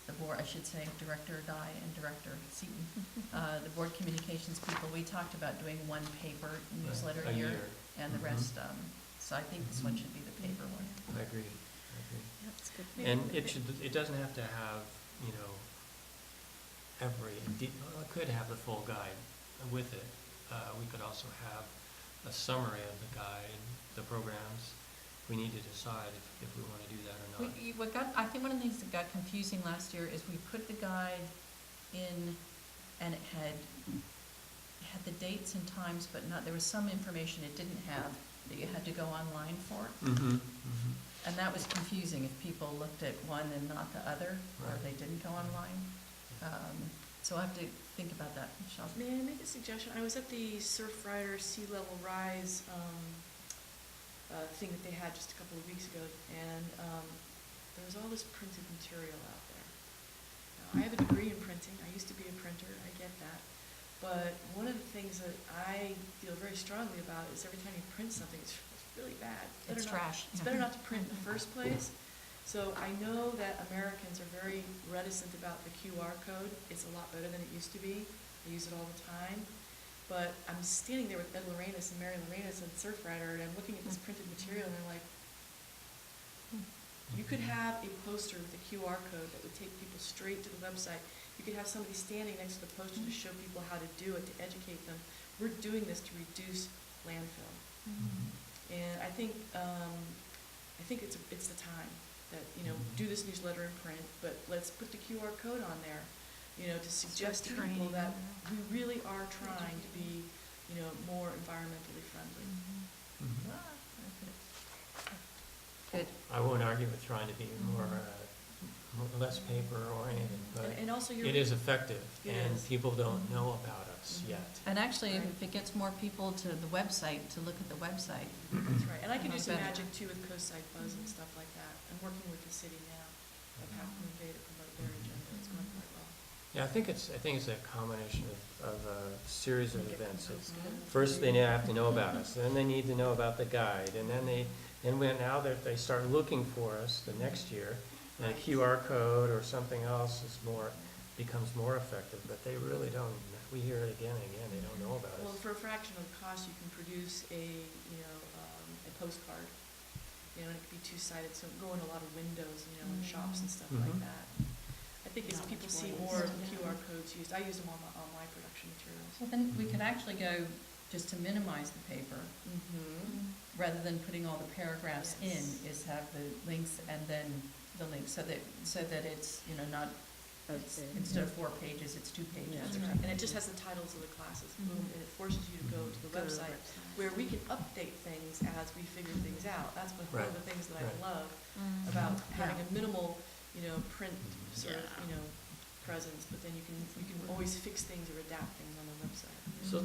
the board, I should say, Director Dye and Director Seaton, the board communications people, we talked about doing one paper newsletter A a year, year. and the Mhm. rest, so I think this one should be the paper one. I agree. That's good. And it doesn't have to have, it could have the full guide with it. We could also have a summary of the guide, the programs. We need to decide if we want to do that or not. I think one of the things that got confusing last year is we put the guide in, and it had the dates and times, but there was some information it didn't have that you had to go online for. Mm-hmm, mm-hmm. And that was confusing if people looked at one and not the other, or Right. they didn't go online. So I have to think about that, Michelle. May I make a suggestion? I was at the Surfrider Sea Level Rise thing that they had just a couple of weeks ago, and there was all this printed material out there. Now, I have a degree in printing. I used to be a printer. I get that. But one of the things that I feel very strongly about is every time you print something, it's really bad. It's trash. It's better not to print in the first place. So I know that Americans are very reticent about the QR code. It's a lot better than it used to be. I use it all the time. But I'm standing there with Ed Lorenas and Mary Lorenas and Surfrider, and I'm looking at this printed material, and they're like, you could have a poster with a QR code that would take people straight to the website. You could have somebody standing next to the poster to show people how to do it, to educate them. We're doing this to reduce landfill. And I think it's the time that, do this newsletter in print, but let's put the QR code on there, to suggest to people that we really are trying to be, more environmentally friendly. Mhm. Good. I won't argue with trying to be more less paper oriented, but And also you're. it is effective, It and is. people don't know about us Mhm. yet. And actually, Right. if it gets more people to the website, to look at the website, That's right, and I can do some Better. magic too with Coastside Buzz and stuff like that. I'm working with the city now of how can we to promote their agenda, it's going quite well. Yeah, I think it's a combination of a series of Make it events. posted. First, they have to know about us, then they need to know about the guide, and now that they start looking for us the next year, and a QR code or something else becomes more effective, but they really don't, we hear it again and again, they don't know about Well, us. for a fraction of the cost, you can produce a postcard. You know, and it could be two-sided, so go in a lot of windows, in shops and stuff like Mhm. that. I think as Not people much see more more of use. the QR codes used, I use them on my production materials. well, then we could actually go, just to minimize the paper, rather than putting all the paragraphs in, Yes. is have the links and then the links, so that it's, not, it's, Okay. instead of 4 pages, it's 2 pages. That's or right, something. and it just has the titles of the classes, boom, Mhm. and it forces you to go to the Go to the website, where we can update things as we figure things out. That's one Right. of the things that I Right. love Mm-hmm. about having Yeah. a minimal, print sort of, presence, but then you can always fix things or adapt things on the website. So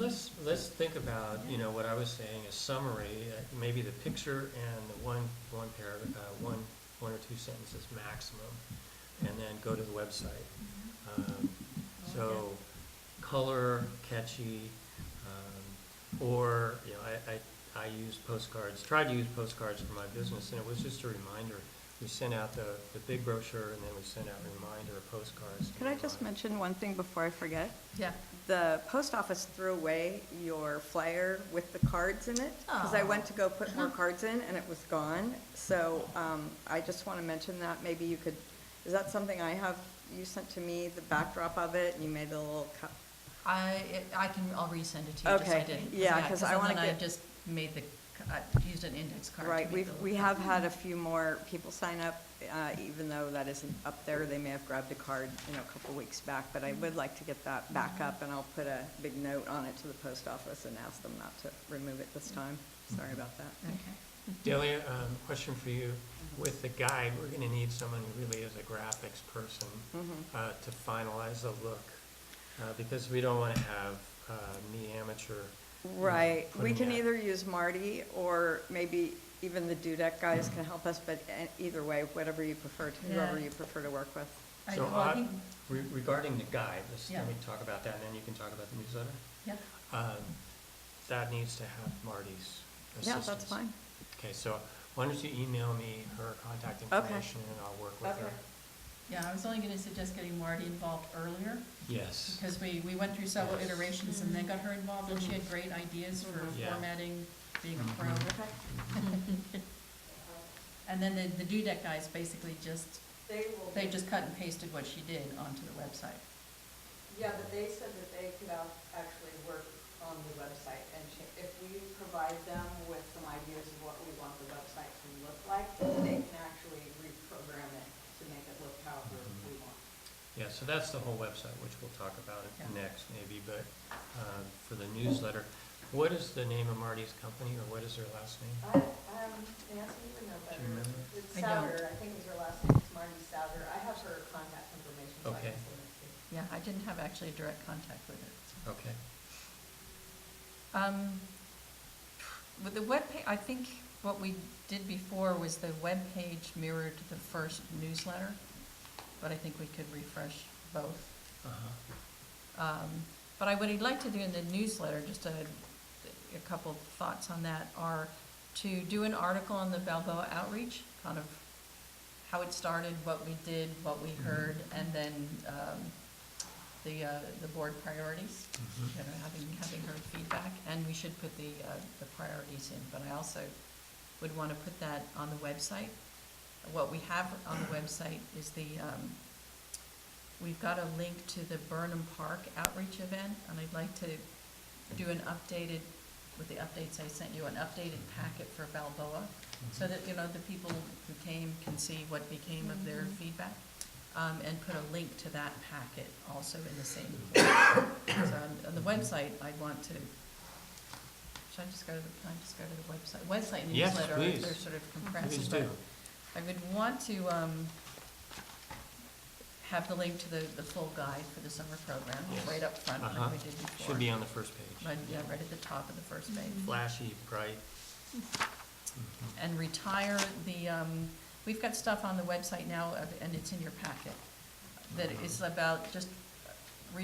let's think about, what I was saying, a summary, maybe the picture and the one paragraph, one or two sentences maximum, and then go to the website. So, color, catchy, or, I use postcards, tried to use postcards for my business, and it was just a reminder. We sent out the big brochure, and then we sent out reminder postcards. Can I just mention one thing before I forget? Yeah. The post office threw away your flyer with the cards in it, because I Aw. went to go put more cards in, and it was gone. So I just want to mention that, maybe you could, is that something you sent to me, the backdrop of it, and you made a little cup? I'll resend it to you, just I Okay, didn't. yeah, 'cause I wanna then I get- just made I used an index card. to Right, make the we little- have had a few more people sign up, even though that isn't up there. They may have grabbed a card, a couple weeks back, but I would like to get that back up, and I'll put a big note on it to the post office and ask them not to remove it this time. Sorry about that. Okay. Delia, question for you. With the guide, we're gonna need someone who really is a graphics person to finalize the look, because we don't wanna have me amateur. Right, we putting can that- either use Marty, or maybe even the Dudek guys can help us, but either way, whatever you prefer, whoever Yeah. you prefer to work with. So well, I think, regarding the guide, Yeah. let me talk about that, and then you can talk about the newsletter. yeah, That needs to have Marty's Yeah, assistance. that's fine. Okay, so why don't you email me her contact information, and I'll work with her. Okay. yeah, I was only gonna suggest getting Marty involved earlier, Yes. because we went through several Yes. iterations and then got her involved, and she had great ideas for Yeah. formatting, being a Mhm. pro. And then the Dudek guys basically they just cut and pasted what she did onto the website. Yeah, but they said that they could actually work on the website, and if we provide them with some ideas of what we want the website to look like, they can actually reprogram it to make it look however we want. Yeah, so that's the whole website, which we'll talk about Yeah. next maybe, but for the newsletter, what is the name of Marty's company, or what is her last name? Nancy, you would know Do better. you remember? It's I don't. Souter, I think is her last name, it's Marty Souter. I have her contact information, so I Okay. can send it to you. Yeah, I didn't have actually a direct contact with her. so. Okay. With the webpage, I think what we did before was the webpage mirrored the first newsletter, but I think we could refresh both. Uh-huh. But what I'd like to do in the newsletter, just a couple of thoughts on that, are to do an article on the Balboa outreach, kind of how it started, what we did, what we heard, and then the board priorities, Mhm. having heard feedback, and we should put the priorities in. But I also would want to put that on the website. What we have on the website is we've got a link to the Burnham Park outreach event, and I'd like to do an updated, with the updates I sent you, an updated packet for Balboa, so that, the people who came can see what became of their feedback, and put a link to that packet also in the same place. So on the website, I'd want to, can I just go to the website? Website and Yes, newsletter, please. they're sort of compressed. Please but do. I would want to, have the link to the full guide for the summer program, Yes. right up front, Uh-huh. like we did before. Should be on the first page. Right, yeah, right at the top of the first page. Flashy, bright. And retire the, we've got stuff on the website now, and it's in your packet, that is about just I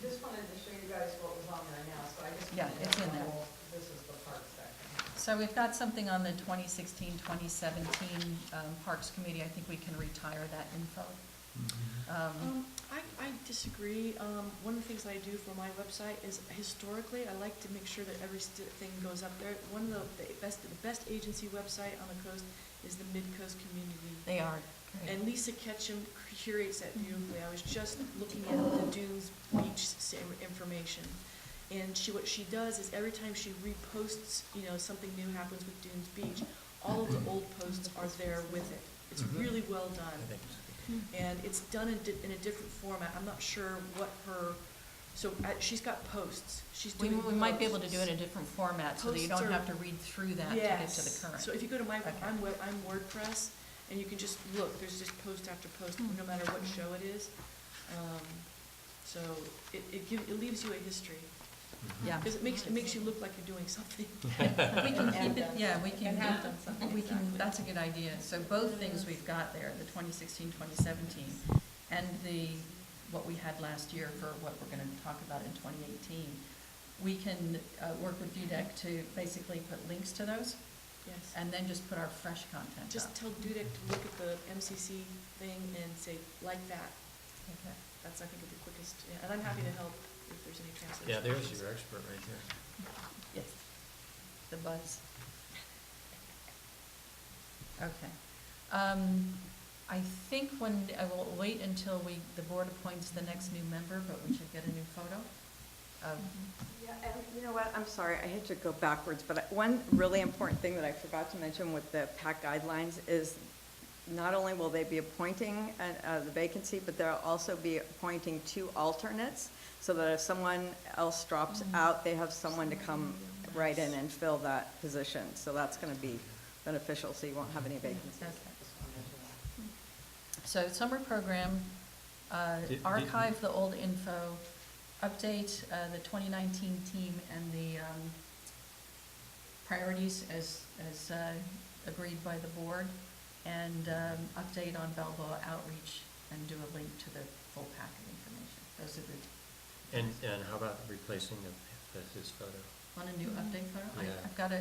just wanted to show you guys what was on there now, so I just. Yeah, it's in there. This is the park section. So we've got something on the 2016, 2017 Parks Committee. I think we can retire that info. I disagree. One of the things that I do for my website is historically, I like to make sure that every thing goes up there. One of the best agency website on the coast is the Mid-Coast Community. They are. Great. And Lisa Ketchum curates that beautifully. I was just looking at the Dunes Beach information. And what she does is every time she reposts, something new happens with Dunes Beach, all of the old posts are there with it. It's really well I done. think so. And it's done in a different format. I'm not sure what she's got posts. She's We doing might be able to posts. do it in a different format, so that you don't Posts are- have to read through that to get to the Yes. current. So if you go to Okay. I'm WordPress, and you can just look, there's just post after post, no matter what show it is. So it leaves you a history, Yeah. because it makes you look like you're doing something. We can keep it, yeah, we can, And have done something, we can, exactly. that's a good idea. So both things we've got there, the 2016, 2017, and what we had last year for what we're gonna talk about in 2018. We can work with DUDEC to basically put links to those, Yes. and then just put our fresh content Just up. tell Dudek to look at the MCC thing and say, like that. Okay. That's, I think, the quickest, and I'm happy to help if there's any translation. Yeah, there's your expert right there. Yes, the buzz. Okay. I think I will wait until the board appoints the next new member, but we should get a new photo of, Yeah, and you know what, I'm sorry, I hate to go backwards, but one really important thing that I forgot to mention with the PAC guidelines is not only will they be appointing the vacancy, but they'll also be appointing 2 alternates, so that if someone else drops out, they have someone to come right in and fill that position. So that's going to be beneficial, so you won't have any vacancies. okay. So summer program, Did- archive the old info, update the 2019 team and the priorities as agreed by the board, and update on Balboa outreach, and do a link to the full pack of information. Those are the, And how about replacing his photo? want a new update photo? Yeah.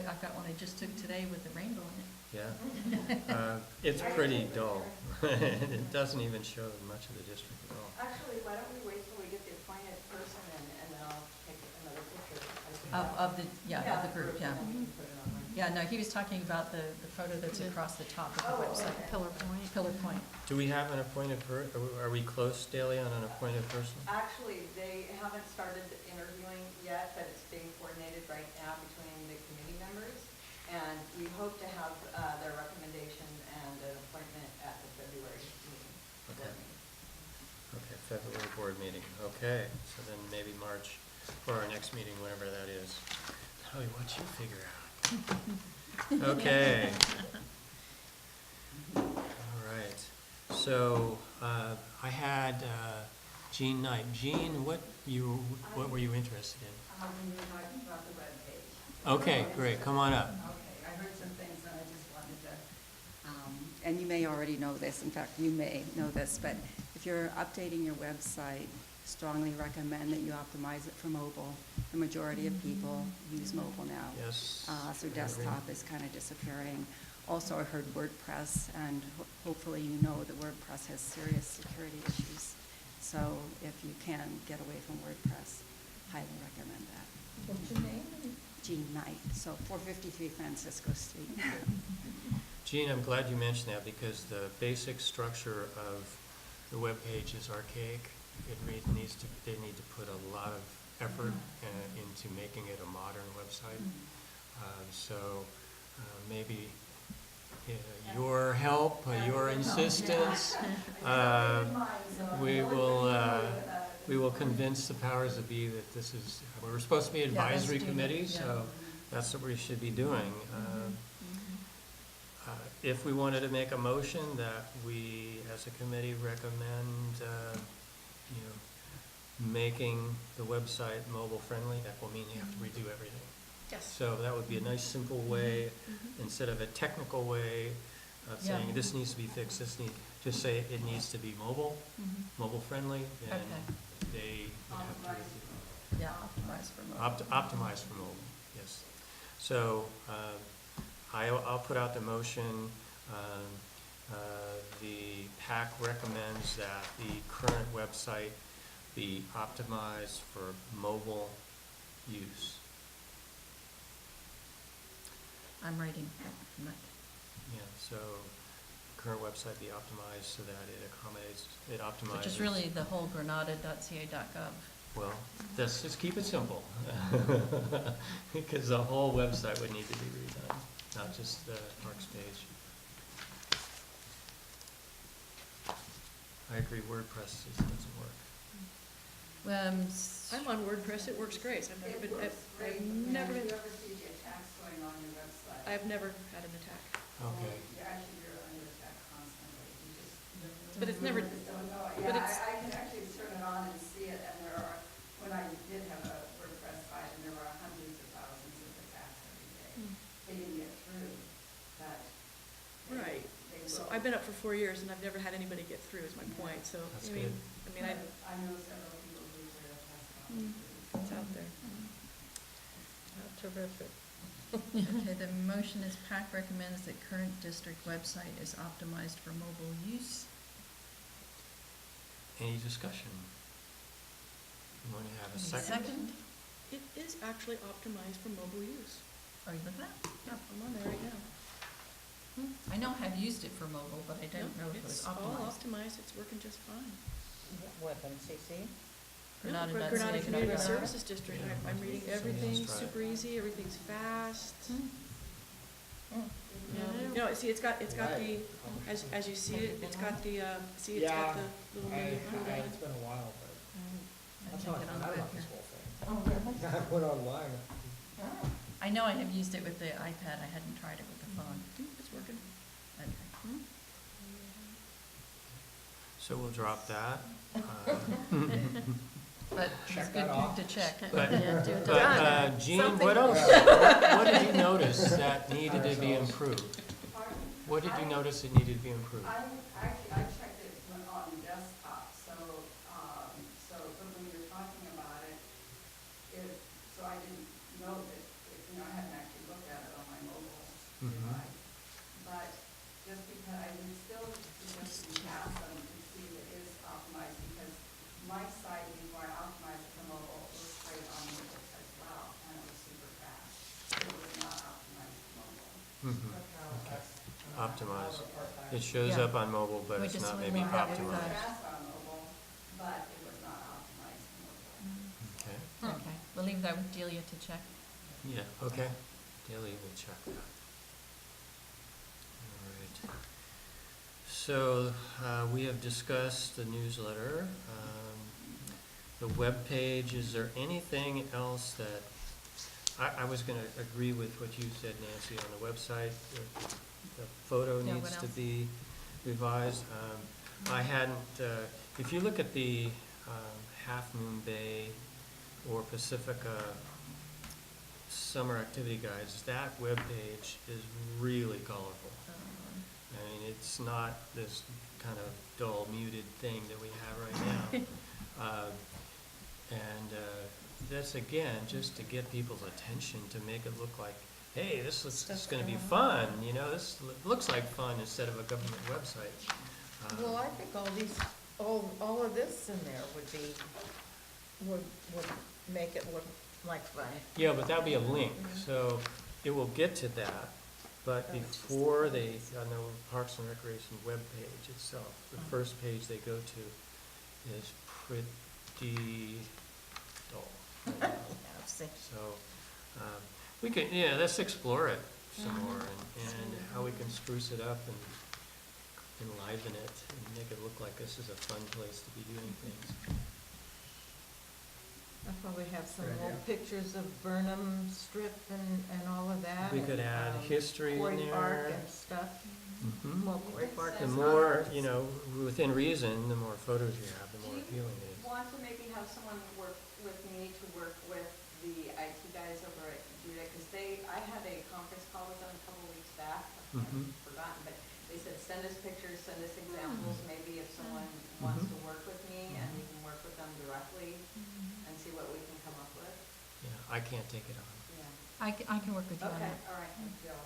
I've got one I just took today with the rainbow in it. Yeah? It's pretty dull. It doesn't even show much of the district at all. Actually, why don't we wait till we get the appointed person and then I'll take another picture. Of the group, yeah. And then we can put it online. Yeah, no, he was talking about the photo that's across the top of the Oh, website. okay. Pillar Point. Pillar Point. Do we have an appointed are we close, Daly, on an appointed person? Actually, they haven't started interviewing yet, but it's being coordinated right now between the committee members. And we hope to have their recommendation and an appointment at the February meeting. Okay. Okay, February board meeting, okay, so then maybe March, or our next meeting, whenever that is. Howie, what you figure out? Okay. All right, so, I had, Jean Knight. Jean, what were you interested in? We were talking about the webpage. Okay, great, come on up. Okay, I heard some things and I just wanted to, and you may already know this, in fact, you may know this, but if you're updating your website, strongly recommend that you optimize it for mobile. The majority of people use mobile now. Yes. So I agree. desktop is kind of disappearing. Also, I heard WordPress, and hopefully you know that WordPress has serious security issues. So if you can get away from WordPress, highly recommend that. What's your name? Jean Knight, so 453 Francisco Street. Jean, I'm glad you mentioned that, because the basic structure of the webpage is archaic. They need to put a lot of effort into making it a modern website. So maybe your help, your insistence, we will convince the powers that be that this is, we're supposed to be an Yeah, let's advisory do that, committee, yeah. so that's what we should be doing. if we wanted to make a motion that we, as a committee, recommend, you know, making the website mobile-friendly, that will mean you have to redo everything. Yes. So that would be a nice, simple way, instead of a technical way of Yeah. saying, this needs to be fixed, just say it needs to be mobile-friendly, then Okay. they would have to redo. Yeah, optimize for mobile. Optimize for mobile, yes. So, I'll put out the motion. The PAC recommends that the current website be optimized for mobile use. I'm writing. Yeah, so current website be optimized so that it accommodates, it optimizes. Which is really the whole granada.ca.gov. Well, just keep it simple. Because the whole website would need to be redone, not just the Parks page. I agree, WordPress just doesn't work. I'm on WordPress, it works great. I've never been, I've never been, If you ever see the attacks going on your website. I've never had an attack. Okay. You're under attack constantly. You just But it's never, don't know. but Yeah, it's- I can actually turn it on and see it, and there are, when I did have a WordPress site, and there were hundreds of thousands of attacks every day. They didn't get through, but. right. They So will. I've been up for 4 years and I've never had anybody get through is my point, so, That's I mean, good. I know several people who are it's out there. Terrific. Okay, the motion is PAC recommends that current district website is optimized for mobile use. Any discussion? You want to have a second? Second? It is actually optimized for mobile use. Are you looking at? Yeah, I'm on there right now. I know I've used it for mobile, but I don't know if it was It's all optimized. optimized, it's working just fine. What, MCC? No, Granada for dot Granada CA Community dot gov. Services District, Yeah. I'm reading Somebody else everything, tried it. super easy, everything's fast. Yeah. No, see, it's got the, as you see it, it's got the, see, it's got the little menu pulled down. It's been a while, but I that's think how I it on found the out web about this here. whole thing. Oh, really? I went online. I know I have used it with the iPad, I hadn't tried it with the phone. It's working. Okay. So we'll drop that. But it's Check good that off. to check. But, Yeah, do it. Jean, what else, what did you notice that needed to be improved? Pardon? What did you notice that needed to be improved? I checked it on desktop, so but when you're talking about it, so I didn't know that, I hadn't actually looked at it on my mobile device. But just because, I would still suggest that you have them to see that it is optimized, because my site, before I optimized it for mobile, was straight on mobile as well, and it was super fast. It was not optimized for mobile. Mhm. Okay. Optimized. It shows Yeah. up on mobile, but We it's just not would maybe leave that with It was optimized. fast on mobile, but it was not optimized for mobile. Okay, Okay, we'll leave that with Delia to check. yeah, okay. Daily will check that. All right. So, we have discussed the newsletter, the webpage. Is there anything else that, I was gonna agree with what you said, Nancy, on the website. The photo Yeah, needs what to else? be revised. I hadn't, if you look at the Half Moon Bay or Pacifica summer activity guides, that webpage is really colorful. I mean, it's not this kind of dull, muted thing that we have right now. That's, again, just to get people's attention, to make it look like, hey, this is gonna be fun, you know, this looks like fun instead of a government website. Well, I think all of this in there would make it look like fun. Yeah, but that'll be a link, so it will get to that, but before they, on the Parks and Recreation webpage itself, the first page they go to is pretty dull. Yeah, see. So, we can, yeah, let's explore it some more, and how we can spruce it up and enliven it, and make it look like this is a fun place to be doing things. I'll probably have some Good old idea. pictures of Burnham Strip and all of that. We could add and, history in Quarry Park there. and stuff. Mhm. Well, Quarry Park The is more, not. you know, within reason, the more photos you have, the more Do you appealing it is. Want to maybe have someone work with me to work with the IT guys over at Judah, because I had a conference call with them a couple weeks back, Mhm. I've forgotten, but they said, send us pictures, send us examples, maybe if someone wants to work with me, and we can work with them directly and see what we can come up with. Yeah, I can't take it on. Yeah. I can work with you on Okay, that. all right, thank you. I'll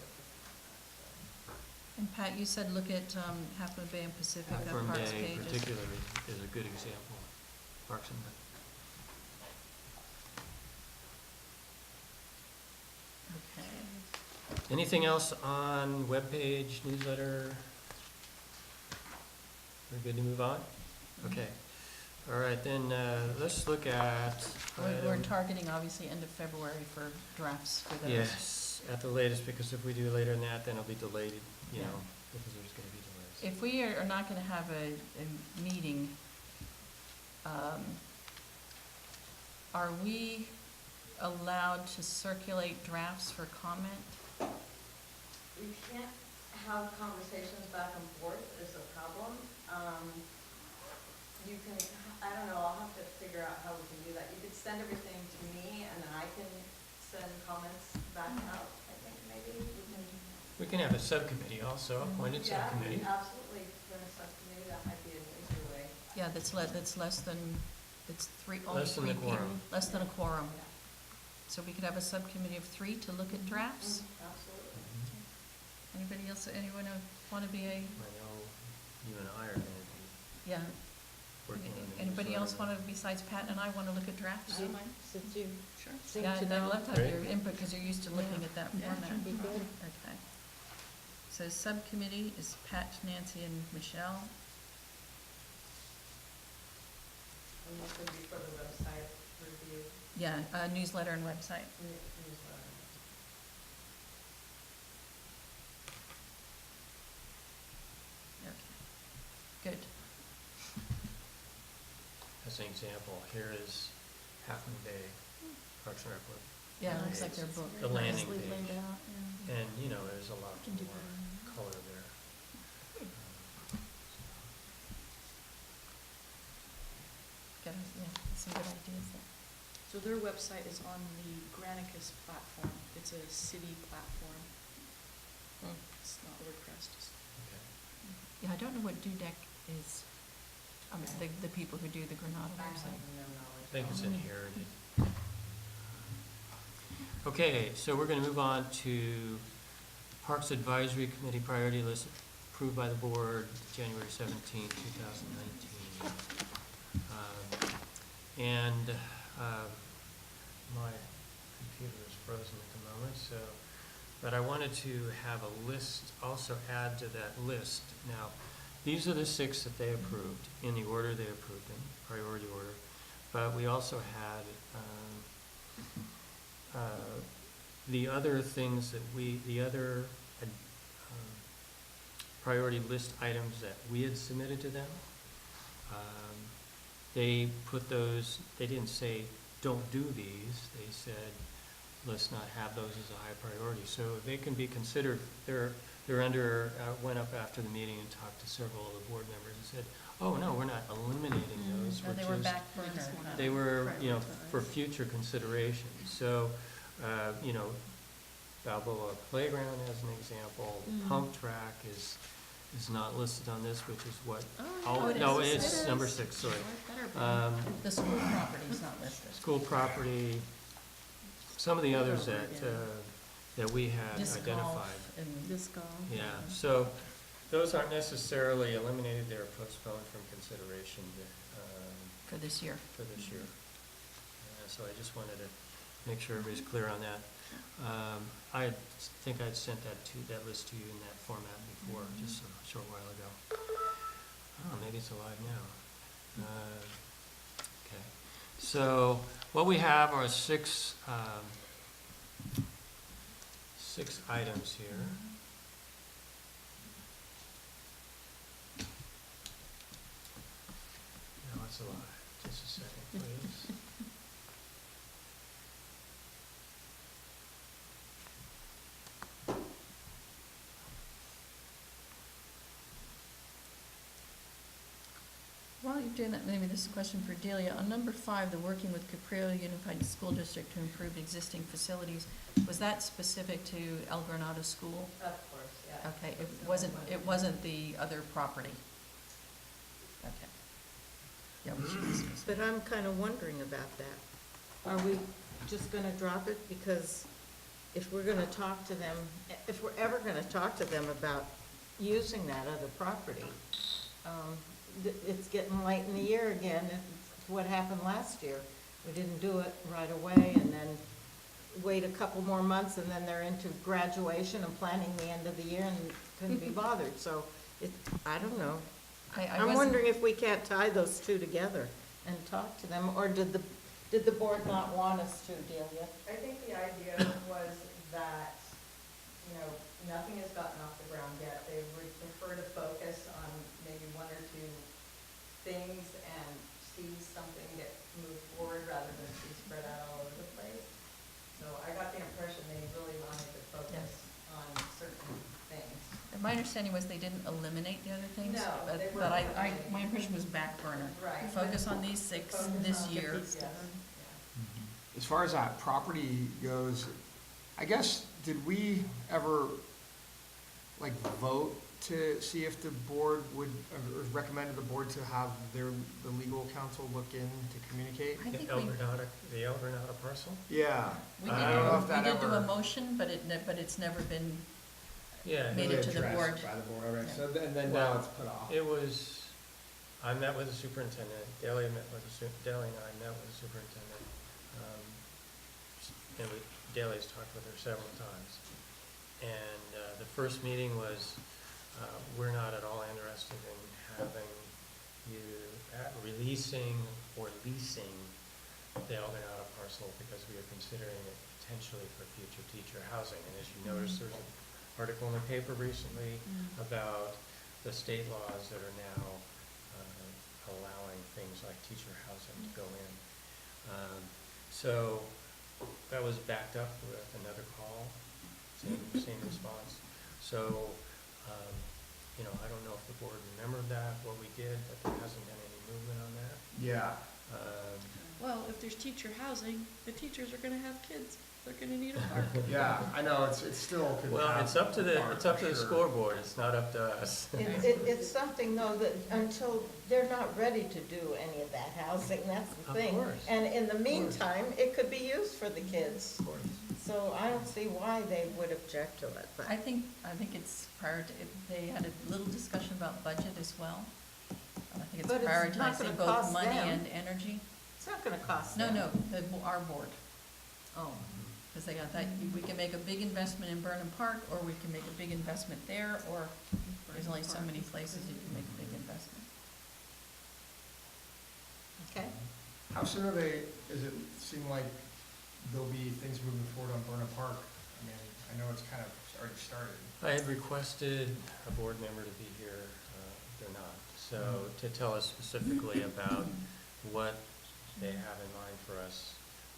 work with you on that, so. And Pat, you said look at Half Moon Bay and Pacific, the Half-Moon parks Bay pages. particularly is a good example. Parks and Rec. Okay. Anything else on webpage, newsletter? We're good to move on? Okay. All right, then, let's look at. We're item- targeting obviously end of February for drafts for those. Yes, at the latest, because if we do later than that, then it'll be delayed, you Yeah. know, because there's gonna be delays. If we are not gonna have a meeting, are we allowed to circulate drafts for comment? We can't have conversations back and forth is a problem. You can, I don't know, I'll have to figure out how we can do that. You could send everything to me and then I can send comments back out, I think maybe. We can have a subcommittee also, appointed subcommittee. Yeah, absolutely, for a subcommittee, that might be an easier way. Yeah, that's less than, it's only Less than three the people. quorum. Less than a quorum. Yeah. So we could have a subcommittee of 3 to look at drafts. Absolutely. Mhm. Anybody else, anyone want to be a, I know you and I are gonna be yeah? working on the Anybody else newsletter. want to, besides Pat and I, want to look at drafts? I don't mind, since you Sure. seem Yeah, to and I'd know. love to have your Great. input because you're used to looking at that Yeah, format. should be good. Okay. So subcommittee is Pat, Nancy, and Michelle. And this would be for the website review, Yeah, newsletter and website. newsletter. Okay. Good. As an example, here is Half Moon Bay Parks and Rec. Yeah, it Okay. looks like their book. The landing Nicely page. laid out, yeah. And, you know, there's a lot Can do more better. color there. Got it, yeah, some good ideas there. So their website is on the Granicus platform. It's a city platform. It's not WordPress, just. Okay. Yeah, I don't know what Dudek is, the people who do the Granada I have website. no knowledge. I think it's inherited. Okay, so we're gonna move on to Parks Advisory Committee priority list approved by the board January 17, 2019. And my computer is frozen at the moment, so, but I wanted to have a list, also add to that list. Now, these are the 6 that they approved, in the order they approved them, priority order. But we also had the other things that the other priority list items that we had submitted to them. They put those, they didn't say, don't do these, they said, let's not have those as a high priority. So they can be considered, they're under, went up after the meeting and talked to several of the board members and said, oh, no, we're not eliminating those, No, we're they were just, back burner. they were, you know, for future consideration. So, you know, Balboa Playground as an example, the pump track is not listed on this, which is what, Oh, it no, is. it's It number is. 6, sorry. Better be. The school property is not listed. School property, some of the others that we had Disc identified. golf and. Disc golf. Yeah, so those aren't necessarily eliminated, they're postponed from consideration For this year. for this year. So I just wanted to make sure everybody's clear on that. I think I'd sent that list to you in that format before, just a short while ago. Oh, maybe it's alive now. Okay, so what we have are 6 items here. No, it's alive. Just a second, please. you're doing that, maybe this is a question for Delia. On number 5, the working with Caprio Unified School District to improve existing facilities, was that specific to El Granada School? Of course, yeah. Okay, it wasn't the other property? Okay. Yeah, we should discuss it. But I'm kind of wondering about that. Are we just gonna drop it? Because if we're gonna talk to them, if we're ever gonna talk to them about using that other property, it's getting late in the year again. It's what happened last year. We didn't do it right away and then wait a couple more months and then they're into graduation and planning the end of the year and couldn't be bothered. So I don't know. I I'm wasn't- wondering if we can't tie those two together and talk to them, or did the board not want us to, Delia? I think the idea was that, you know, nothing has gotten off the ground yet. They would prefer to focus on maybe one or two things and see something get moved forward rather than see spread out all over the place. So I got the impression they really wanted to focus on certain things. And my understanding was they didn't eliminate the other things? No, but- they But weren't my eliminating. impression was back burner. Right. Focus on these 6 Focus this on year. Yes, yeah. As far as that property goes, I guess, did we ever, like, vote to see if the board would, or recommended the board to have the legal counsel look in to communicate? I think The we, El Granada parcel? Yeah. we I don't know if that did do a ever- motion, but it's never been, Yeah. Made it to the board. By the board, okay, Yeah. so then now Well, it's put off. It was, I met with the superintendent, Delia and I met with the superintendent. And Delia's talked with her several times. And the first meeting was, we're not at all interested in having you releasing or leasing the El Granada parcel because we are considering it potentially for future teacher housing. And as you noticed, there's an article in the paper recently about the state laws that are now allowing things like teacher housing to go in. So that was backed up with another call, same response. So, you know, I don't know if the board remembered that, what we did, but there hasn't been any movement on that. Yeah. Well, if there's teacher housing, the teachers are gonna have kids. They're gonna need a park. Yeah, I know, it's still could Well, have it's up to the, park, it's up to the sure. scoreboard, it's not up to us. It's something though that until they're not ready to do any of that housing, that's the Of thing. course. And in the meantime, it could be used for the kids. Of course. So I don't see why they would object to it, but. I think it's prior to, they had a little discussion about budget as well. I think it's But it's not gonna prioritizing both cost money them. and energy. It's not gonna cost No, them. our board, Oh, because they got that, we can make a big investment in Burnham Park, or we can make a big investment there, or there's only so many places you can make a big investment. okay. How soon are they, does it seem like there'll be things moving forward on Burnham Park? I mean, I know it's kind of already started. I had requested a board member to be here, they're not. So to tell us specifically about what they have in mind for us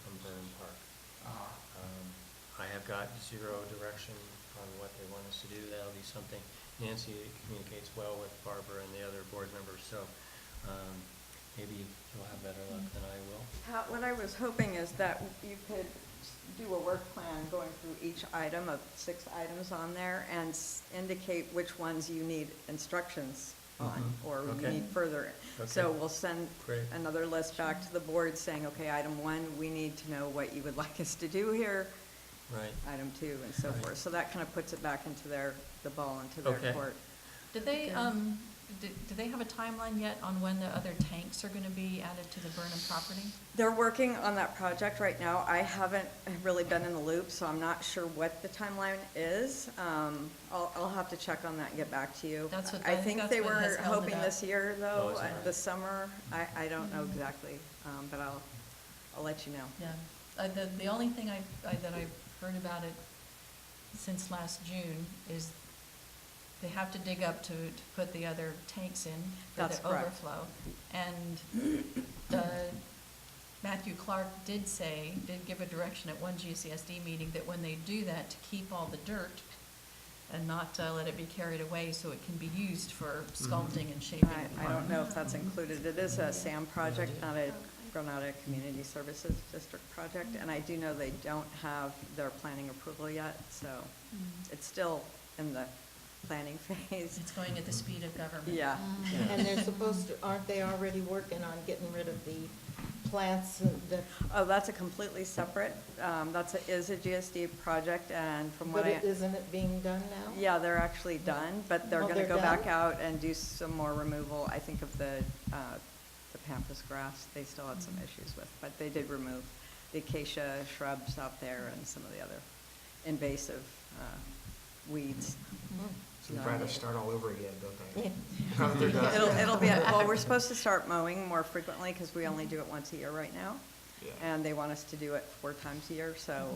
on Burnham Park. I have got zero direction on what they want us to do. That'll be something, Nancy communicates well with Barbara and the other board members, so maybe you'll have better luck than I will. What I was hoping is that you could do a work plan going through each item of 6 items on there and indicate which ones you need instructions on, or you Okay. need further. So we'll send Great. another list back to the board saying, okay, item 1, we need to know what you would like us to do here. Right. Item 2, and so Right. forth. So that kind of puts it back into the ball into their Okay. court. Did they, do they have a timeline yet on when the other tanks are gonna be added to the Burnham property? They're working on that project right now. I haven't really been in the loop, so I'm not sure what the timeline is. I'll have to check on that and get back to you. That's what- I I think think that's they what has were held it hoping up. this year, though, is it? this summer. I don't know exactly, but I'll let you know. Yeah, the only thing that I've heard about it since last June is they have to dig up to put the other tanks in for That's the correct. overflow. And Matthew Clark did give a direction at one GCSD meeting that when they do that, to keep all the dirt and and not let it be carried away, so it can be used for sculpting and shaping. the I park. don't know if that's included. It is a SAM project, not a Granada Community Services District project, and I do know they don't have their planning approval yet, so it's still in the planning phase. It's going at the speed of government. Yeah. And they're supposed to, aren't they already working on getting rid of the plants that, Oh, that's a completely separate, is a GSD project, and from what but I. isn't it being done now? Yeah, they're actually done, but they're Oh, gonna they're go back done? out and do some more removal, I think, of the pampas grass. They still had some issues with, but they did remove the acacia shrubs out there and some of the other invasive weeds. So they'd rather start all over again, don't they? Yeah. Now that they're done. It'll be, well, we're supposed to start mowing more frequently, because we only do it once a year right now. Yeah. And they want us to do it 4 times a year, so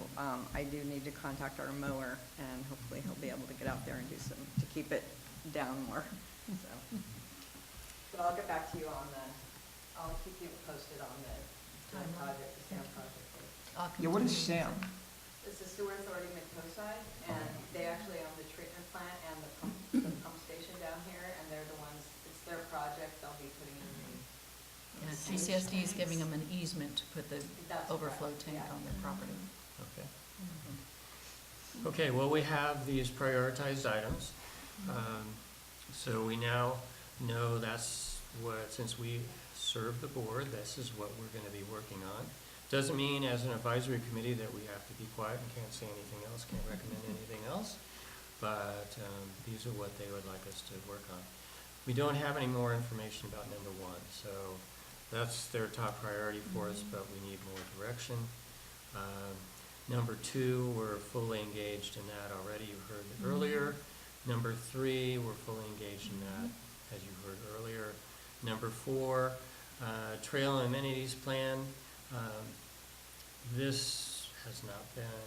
I do need to contact our mower, and hopefully he'll be able to get out there and do some, to keep it down more, so. But I'll get back to you on I'll keep you posted on the project, the SAM project. I'll Yeah, what is continue. SAM? It's the Sewer Authority Mid-Coastside, and they actually own the treatment plant and the pump station down here, and they're the ones, it's their project, they'll be putting in the. Yeah, GCSD is giving them an easement to put the That's overflow correct, tank yeah. on their property. Okay. Okay, well, we have these prioritized items. So we now know that's what, since we serve the board, this is what we're gonna be working on. Doesn't mean as an advisory committee that we have to be quiet and can't say anything else, can't recommend anything else, but these are what they would like us to work on. We don't have any more information about number 1, so that's their top priority for us, but we need more direction. Number 2, we're fully engaged in that already, you heard earlier. Number 3, we're fully engaged in that, as you heard earlier. Number 4, trail and amenities plan. This has not been,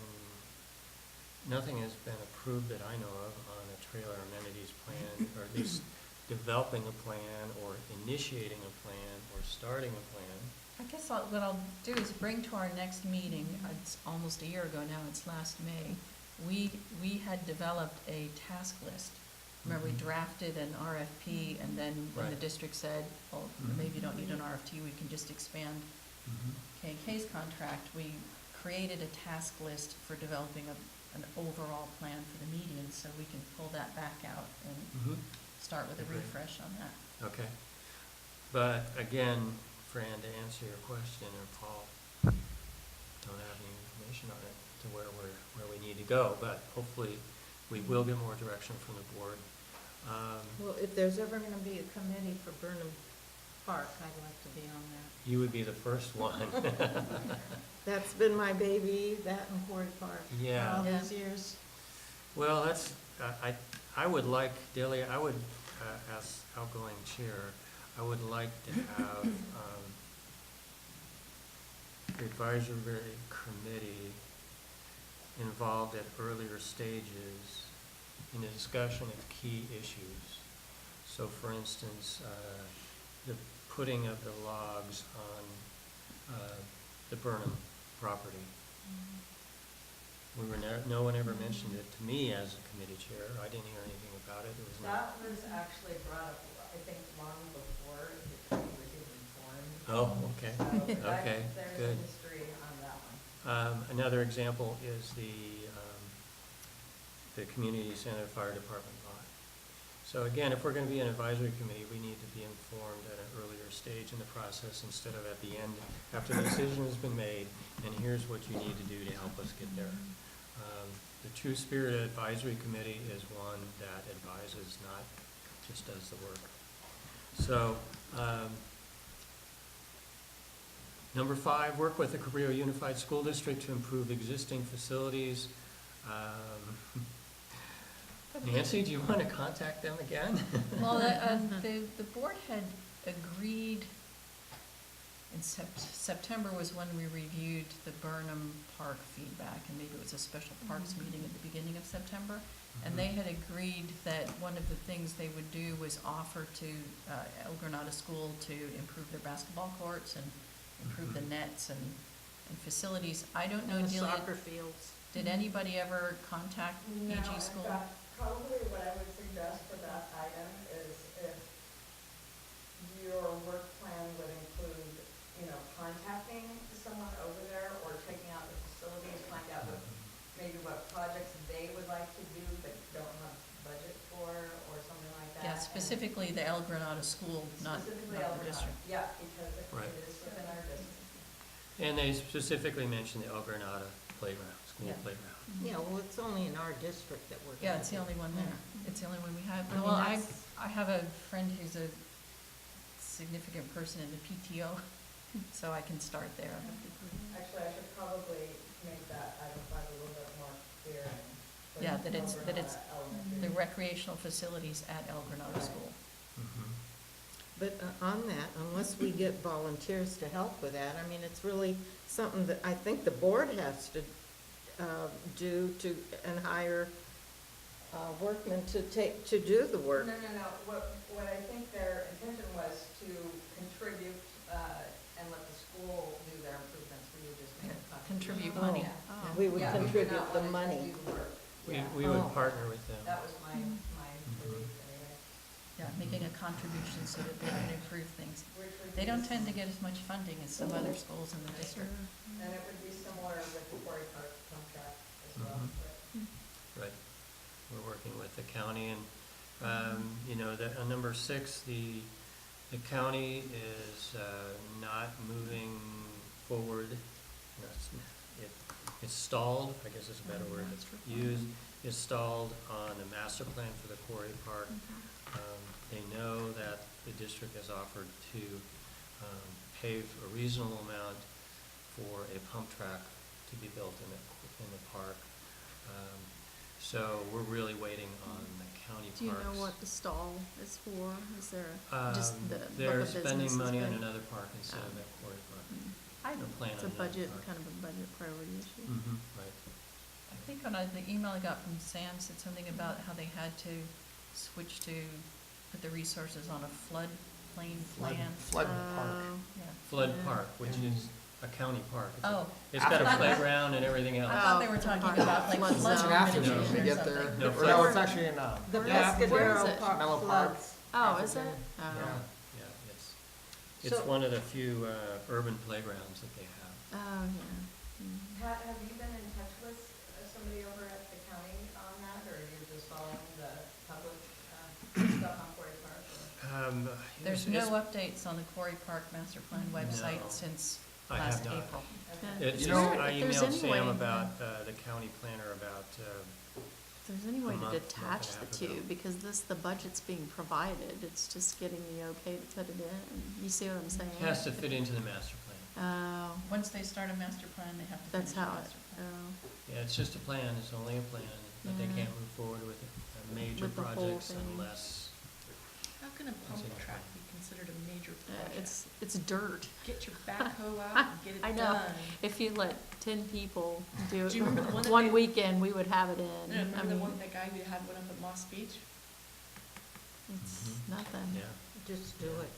nothing has been approved that I know of on a trail or amenities plan, or at least developing a plan, or initiating a plan, or starting a plan. I guess what I'll do is bring to our next meeting, it's almost a year ago now, it's last May, we had developed a task list. Remember, we drafted an RFP, and then when the Right. district said, well, maybe you don't need an RFP, we can just expand K&K's contract, we created a task list for developing an overall plan for the median, so we can pull that back out and start with a Great. refresh on that. Okay. But again, Fran, to answer your question, or Paul, don't have any information on it to where we need to go, but hopefully we will get more direction from the board. Well, if there's ever gonna be a committee for Burnham Park, I'd like to be on that. You would be the first one. That's been my baby, that and Quarry Park, for Yeah. all Yeah. these years. Well, that's, I would like, Delia, I would, as outgoing chair, I would like to have, the advisory committee involved at earlier stages in the discussion of key issues. So for instance, the putting of the logs on, the Burnham property. No one ever mentioned it to me as a committee chair. I didn't hear anything about it. It was not. That was actually brought up, I think, long before the committee was even formed. Oh, okay. So that- Okay, there's good. a history on that one. Another example is the community center fire department lot. So again, if we're gonna be an advisory committee, we need to be informed at an earlier stage in the process instead of at the end, after the decision has been made, and here's what you need to do to help us get there. The True Spirit Advisory Committee is one that advises, not just does the work. So, number 5, work with the Cabrillo Unified School District to improve existing facilities. Nancy, do you want to contact them again? Well, the board had agreed, in September was when we reviewed the Burnham Park feedback, and maybe it was a special parks meeting at the beginning of September. And they had agreed that one of the things they would do was offer to El Granada School to improve their basketball courts and improve the nets and facilities. I don't know, And the Delia, soccer fields. did anybody ever contact No, EG in School? fact, probably specifically the El Granada school, not Specifically the Alberta. district. Yeah, because Right. it is within our district. And they specifically mentioned the El Granada playground, school Yeah. playground. Yeah, well, it's only in our district that we're. Yeah, gonna it's the do only it. one there. It's the only one we have. I mean, Well, that's- I have a friend who's a significant person in the PTO, so I can start there. Actually, I should probably make that item 5 a little bit more clear and put Yeah, that it's- El that it's Granada Elementary. The recreational facilities at El Granada School. Mhm. But on that, unless we get volunteers to help with that, I mean, it's really something that I think the board has to do and hire workmen to do the work. No. What I think their intention was to contribute and let the school do their improvements. We would just make a Contribute Oh. money. Yeah. We would Yeah, we did contribute not the want it to money. do the work. Yeah. We Oh. would partner with them. That was my belief anyway. Yeah, making a contribution so that they can improve things. Which would They be don't s- tend to get as much funding as some other schools in the district. And it would be similar with the Quarry Park contract as well. Mhm. but- Right. We're working with the county and, you know, on number 6, the county is not moving forward. No, it's stalled, I guess is a better word that's used, is stalled on the master plan for the Quarry Park. They know that the district has offered to pave a reasonable amount for a pump track to be built in the park. So we're really waiting on the county parks. Do you know what the stall is for? Is there just the book of They're business spending is money on big? another park instead of Oh. that Quarry Park. I, Or plan it's on a another budget, park. kind of a budget priority issue. Right. I think on the email I got from Sam said something about how they had to switch to put the resources on a floodplain plan. Flood park. Oh, Yeah. Flood Yeah. Park, which is a county park. Oh, It's got a After- playground and everything I else. thought they were Oh, talking park. about like Flood flood zone. It's an afternoon, mitigation they or get there. something. No, Or no, flood. it's actually in, The yeah, Where Pescadero is it? Park Mellow Park. floods. Oh, is it? Atherton. Oh. Yeah, it's So- one of the few urban playgrounds that they have. Oh, yeah. Mm. Have you been in touch with somebody over at the county on that, or you're just following the public stuff on Quarry Park? or- There's it's- no updates on the Quarry Park Master Plan website No. since I have last not. April. Okay. It's You just, know, I if there's emailed any Sam way- about, the county planner about, If there's any way month, to month detach and a the half two, ago. because the budget's being provided, it's just getting the okay to put it in. You see what I'm saying? it has to fit into the master plan. Oh, Once they start a master plan, they have to finish that's the how it, master plan. oh, Yeah, it's just a plan, it's only a plan, but they Yeah. can't move forward with major With the whole projects thing. unless, How can a pump in the track plan. be considered a major uh, project? it's dirt. Get your backhoe out and get it I done. know. If you let 10 people do Do you remember the one it that one they- weekend, we would have it in. No, I remember the mean, one, that guy who had one up at Moss Beach? it's Mhm. nothing. yeah. Just do it.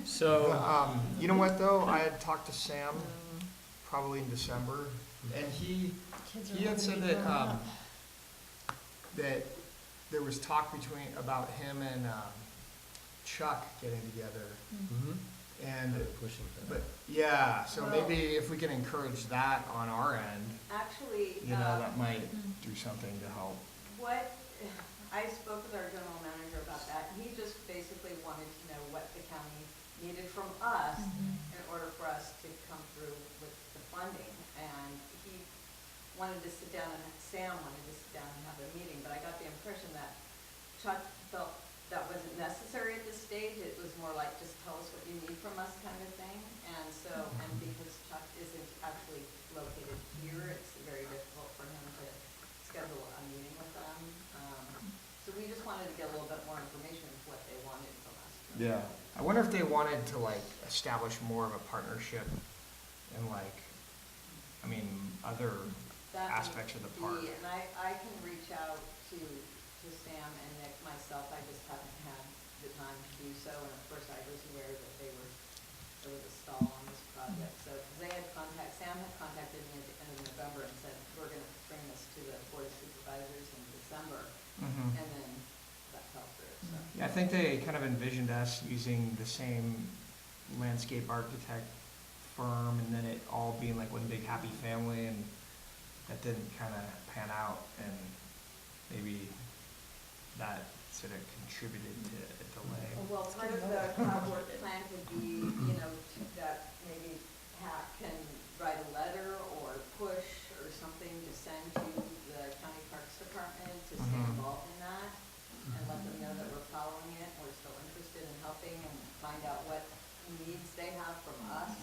So, You know what, though? I had talked to Sam Um, probably in December, and he Kids are had gonna said be that, growing up. that there was talk about him and Chuck getting together, mhm, and, they're pushing for but, that. yeah, so Well- maybe if we can encourage that on our end, Actually, you know, that might do something to help. what, I spoke with our general manager about that, and he just basically wanted to know what the county needed from us in order for us to come through with the funding. And he wanted to sit down, and Sam wanted to sit down and have a meeting, but I got the impression that Chuck felt that wasn't necessary at this stage. It was more like, just tell us what you need from us kind of thing. And so, and because Chuck isn't actually located here, it's very difficult for him to schedule a meeting with them. So we just wanted to get a little bit more information of what they wanted from us. Yeah. I wonder if they wanted to like establish more of a partnership and like, I mean, other That aspects of the may park. be- And I can reach out to Sam and Nick myself, I just haven't had the time to do so. And of course, I was aware that there was a stall on this project. So, because Sam had contacted me at the end of November and said, we're gonna bring this to the Board of Supervisors in December. Mhm. And then that fell through, so. Yeah, I think they kind of envisioned us using the same landscape architect firm and then it all being like one big happy family, and that didn't kind of pan out, and maybe that said it contributed to a delay. Well, part of the work plan could be, that maybe PAC can write a letter or push or something to send to the county parks department to stay involved in that and let them know that we're following it, we're still interested in helping and find out what needs they have from us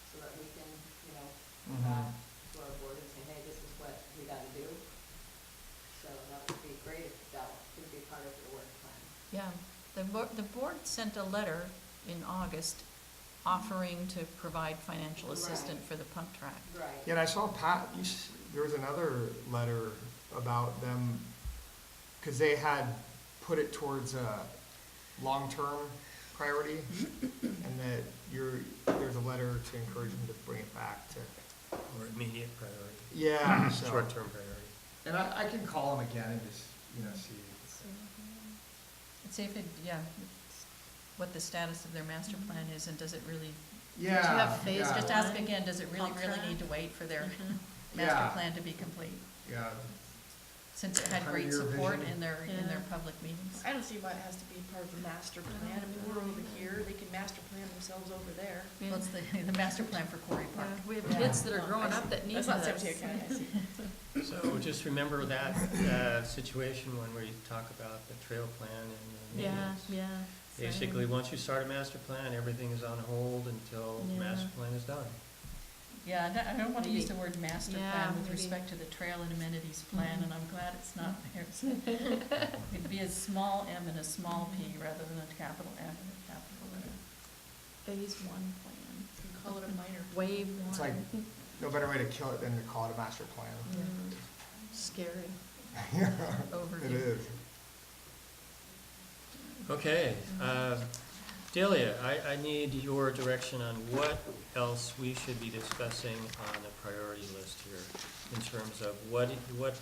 so that we can, come back to our board and say, hey, this is what we gotta do. So that would be great if that could be part of your work plan. Yeah, the board sent a letter in August offering to provide financial assistance Right. for the pump track. Right. Yeah, and I saw there was another letter about them, because they had put it towards a long-term priority, and that there's a letter to encourage them to bring it back to, Or immediate priority, yeah, so. short-term priority. And I can call them again and just, see. And see if it, what the status of their master plan is, and does it really, Yeah. Do you have phase yeah, just ask again, does it really Pump track? need to wait for their Mhm. master Yeah. plan to be complete? Yeah, Since it had great 100-year support vision. in their Yeah. public meetings. I don't see why it has to be part of the master plan. I mean, we're over here, they can master plan themselves over there. Well, it's the master plan for Quarry Park. Yeah, we have kids that are growing up that need this. That's not San Diego County, I see. So just remember that situation when we talk about the trail plan and the Yeah, maintenance. yeah. same. Basically, once you start a master plan, everything is on hold until the Yeah. master plan is done. Yeah, I don't want to use Maybe- the word master yeah, plan with maybe- respect to the trail and amenities plan, Mhm. and I'm glad it's not there. It'd be a small m and a small p rather than a capital M and a capital A. Phase one plan. You can call it a minor. Wave one. it's like, no better way to kill it than to call it a master plan. Mm. Scary. Overview. It is. Okay, Delia, I need your direction on what else we should be discussing on the priority list here, in terms of what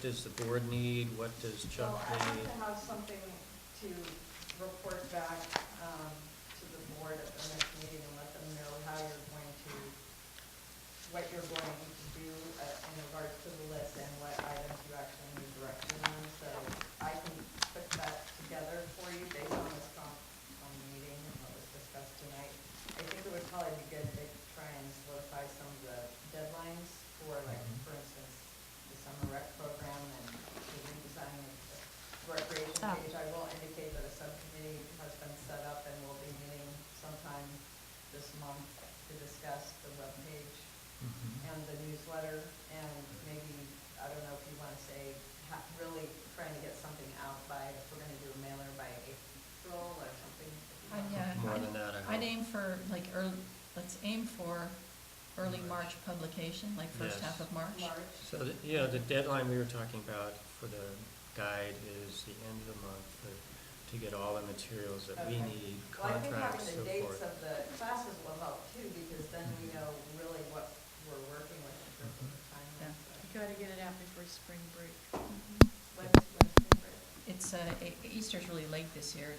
does the board need, what does Chuck Well, I need? have to have something to report back to the board at the next meeting and let them know what you're going to do in regards to the list and what items you actually need direction on. So I can put that together for you based on this meeting and what was discussed tonight. I think it would probably be good to try and solidify some of the deadlines for, like, for instance, the summer rec program and the redesigning of the recreation Oh. page. I will indicate that a subcommittee has been set up and will be meeting sometime this month to discuss the webpage and the newsletter, and maybe, I don't know if you want to say, really trying to get something out by, if we're going to do a mailer by April or something. More than that, I I'd hope. aim for, let's aim for early March publication, like first Yes. half of March. So, the deadline we were talking about for the guide is the end of the month to get all the materials that we Okay. need, Well, I think contracts, having so the dates forth. of the classes will help too, because then we know really what we're working with in terms of the timeline. You gotta get it out before spring break. When's spring break? It's, Easter's really late this year.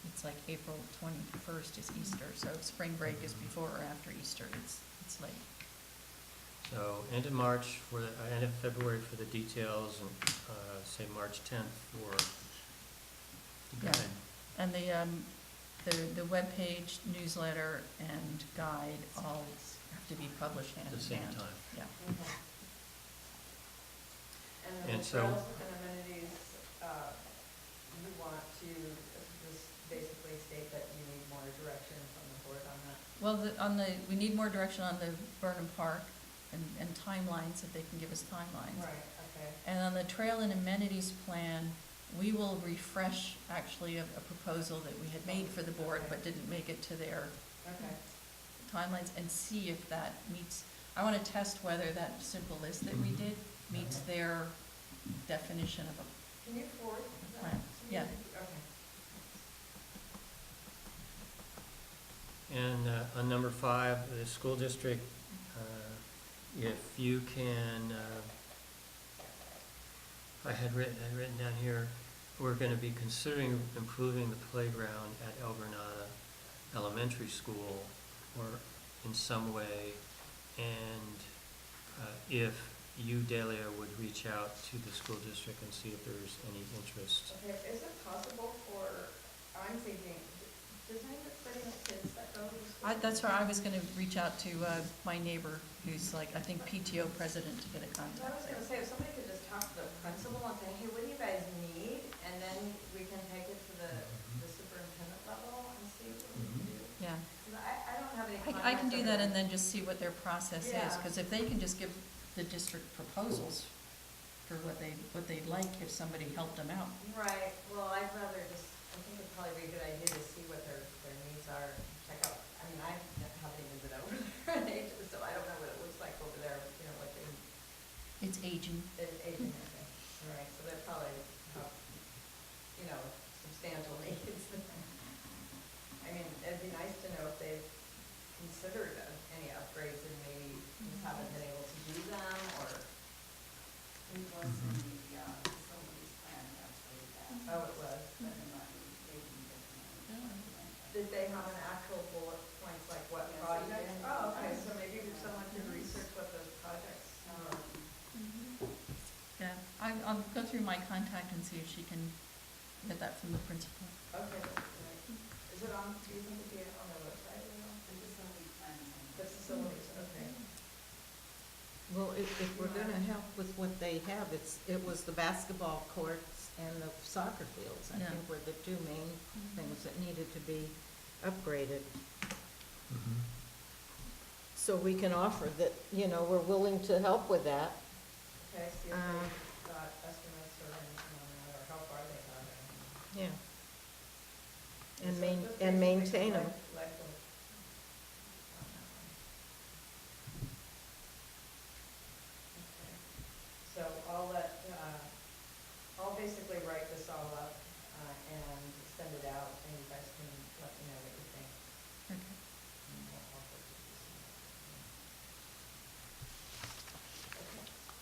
It's like April 21st is Easter, so spring break is before or after Easter. It's late. So end of March end of February for the details, and say March 10th for the Yeah. guide. And the webpage, newsletter, and guide all have to be published hand At in the same hand. time. Yeah. And then And the so- trails and amenities, you want to just basically state that you need more direction from the board on that? Well, we need more direction on the Burnham Park and timelines, if they can give us timelines. Right, okay. And on the trail and amenities plan, we will refresh actually a proposal that we had made for the board, but didn't make it to their Okay. timelines, and see if that meets, I want to test whether that simple list that we did meets their definition of a Can you forward that? plan. to me? Yeah. Okay. And on number 5, the school district, if you can, I had written down here, we're going to be considering improving the playground at El Granada Elementary School or in some way, and if you, Delia, would reach out to the school district and see if there's any interest. Okay, is it possible for That's where I was gonna reach out to, my neighbor, who's like, I think PTO president, to get a So I contact. was gonna say, if somebody could just talk to the principal and say, hey, what do you guys need? And then we can take it to the superintendent level and see what we can do. Yeah, 'Cause I don't have any I can comments do on that the- and then just see what their process is, Yeah. because if they can just give the district proposals for what they'd like, if somebody helped them out. Right, well, I'd rather just, I think it'd probably be a good idea to see what their needs are, check out, I mean, I haven't even been over there in ages, so I don't know what it looks like over there, you know, what they, It's aging. it's aging, okay, all right, so they probably have, you know, substantial needs. I mean, it'd be nice to know if they've considered any upgrades and maybe just haven't been able to do them, or, It was in the facilities plan, that's what it had. oh, it was. But in my, they didn't get the money. Did they have an actual bullet points, like what Yes, they projects? did. Oh, okay, so maybe someone could research what those projects are. Yeah, I'll go through my contact and see if she can get that from the principal. Okay, that's great. Is it on, do you think it'd be on their website or not? The facility plan is on. The facilities, okay. Well, if we're gonna help with what they have, it was the basketball courts and the soccer fields, I Yeah. think were the two main things that needed to be upgraded. So we can offer that, you know, we're willing to help with that. Okay, see if they've got estimates or anything on that, or how far they got it. Yeah. So And just and basically maintain them. like the- on that one. Okay. So I'll basically write this all up, and send it out, and you guys can let me know what you think. Okay. And we'll offer to do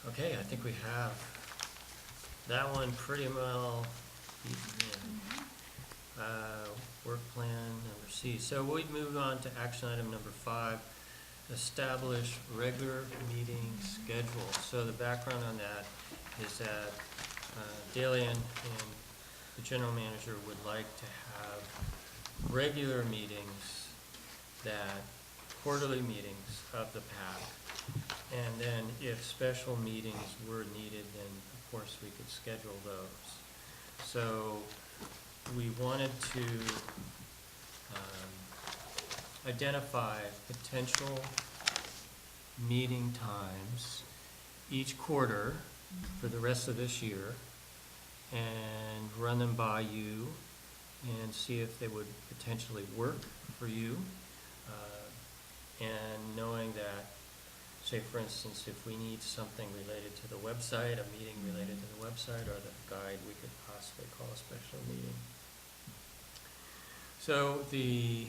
some. Okay. Okay, I think we have that one pretty well beaten in. Work plan number C. So we move on to action item number 5, establish regular meeting schedule. So the background on that is that Dalian and the general manager would like to have regular meetings, quarterly meetings of the PAC. And then if special meetings were needed, then of course we could schedule those. So we wanted to identify potential meeting times each quarter for the rest of this year and run them by you and see if they would potentially work for you. And knowing that, say for instance, if we need something related to the website, a meeting related to the website or the guide, we could possibly call a special meeting. So the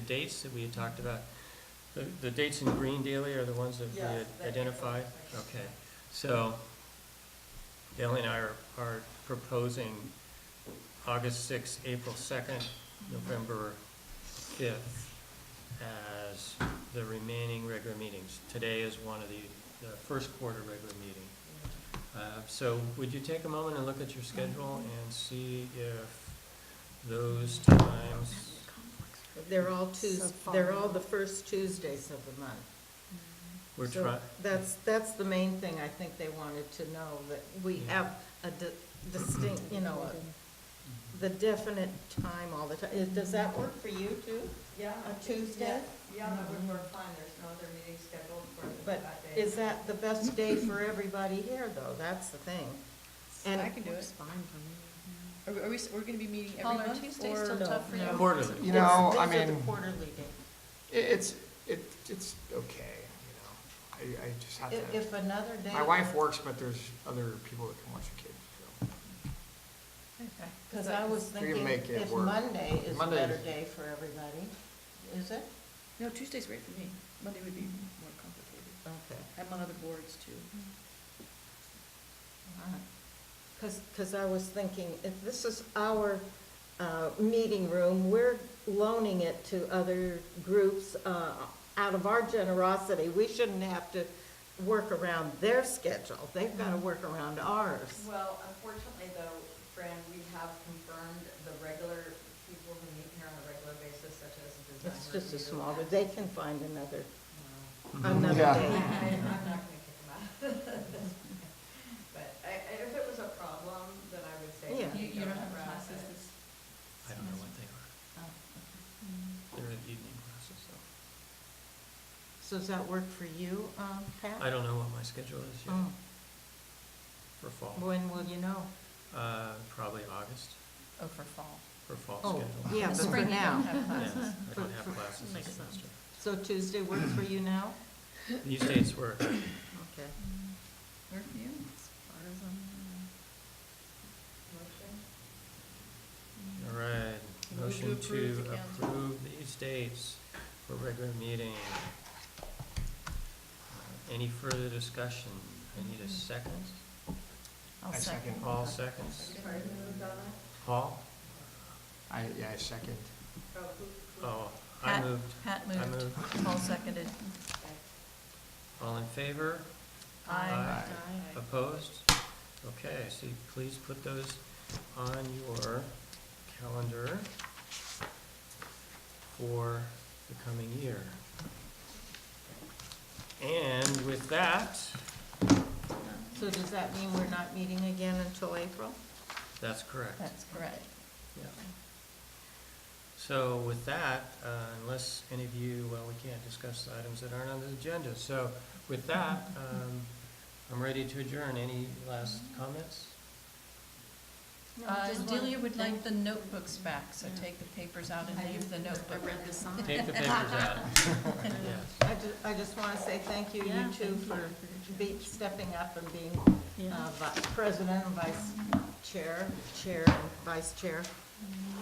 dates that we had talked about, the dates in green, Delia, are the ones that we Yes, had that- identified? Okay, so Delia and I are proposing August 6th, April 2nd, November 5th as the remaining regular meetings. Today is one of the first quarter regular meeting. So would you take a moment and look at your schedule and see if those times, They're all So far. they're all the first Tuesdays of the month. we're So trying, that's the main thing I think they wanted to know, that we have a distinct, you know, the definite time all the time. Does that work for you too? Yeah. A Tuesday? Yeah, that would work fine, there's no other meeting scheduled for But that day. is that the best day for everybody here, though? That's the thing. And I can do it. Works fine for me. We're gonna be meeting every Paul, are month? Tuesdays or- still no, tough for you? no. quarterly. You know, These I are the mean, quarterly days. it's okay, you know. I just have to, If another day. my wife works, but there's other people that can watch the kids, so. Okay. Because I was We can thinking make it if work. Monday is a Monday better is- day for everybody. Is it? No, Tuesday's great for me. Monday would be more complicated. Okay. I'm on other boards too. Because I was thinking, if this is our meeting room, we're loaning it to other groups out of our generosity. We shouldn't have to work around their schedule. They've got to work around ours. Well, unfortunately though, Fran, we have confirmed the regular people who meet here on a regular basis, such as the design It's just a small, but they can find another Yeah. day. I'm not gonna kick them out. But if it was a problem, then I would say. Yeah. You don't have classes this? I don't know what they are. Oh, They're evening classes, so. So does that work for you, Pat? I don't know what my schedule is yet Oh, for fall. when will you know? Probably August Oh, for fall. for fall Oh, schedule. yeah, In the but for spring you now. don't have Yeah, classes. I don't have classes this Makes sense. semester. So Tuesday works for you now? These dates work. Okay. Where for you? As far as I'm All right, Move to motion approve to the calendar. approve these dates for regular meeting. Any further discussion? I need a second. I'll I second. Paul seconds. Sorry, who moved on that? Paul? I second. Oh, who? Oh, I Pat- moved. Pat I moved, moved. Paul seconded. All in favor? Aye. Opposed? Okay, so please put those on your calendar for the coming year. And with that, So does that mean we're not meeting again until April? that's correct. That's correct. Yeah. So with that, unless any of you, well, we can't discuss items that aren't on the agenda. So with that, I'm ready to adjourn. Any last comments? Delia would like the notebooks back, so take the papers out and leave the notebook. I read the sign. Take the papers out. Yes. I just want to say thank you, Yeah, you two, thank you for for your stepping up and being Yeah. president and vice chair, chair and vice chair.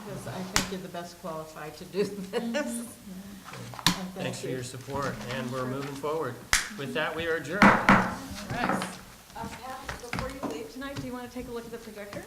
Because I think you're the best qualified to do this. And Thanks thank for you. your support, and we're moving forward. With that, we are adjourned. Right. Pat, before you leave tonight, do you want to take a look at the projector?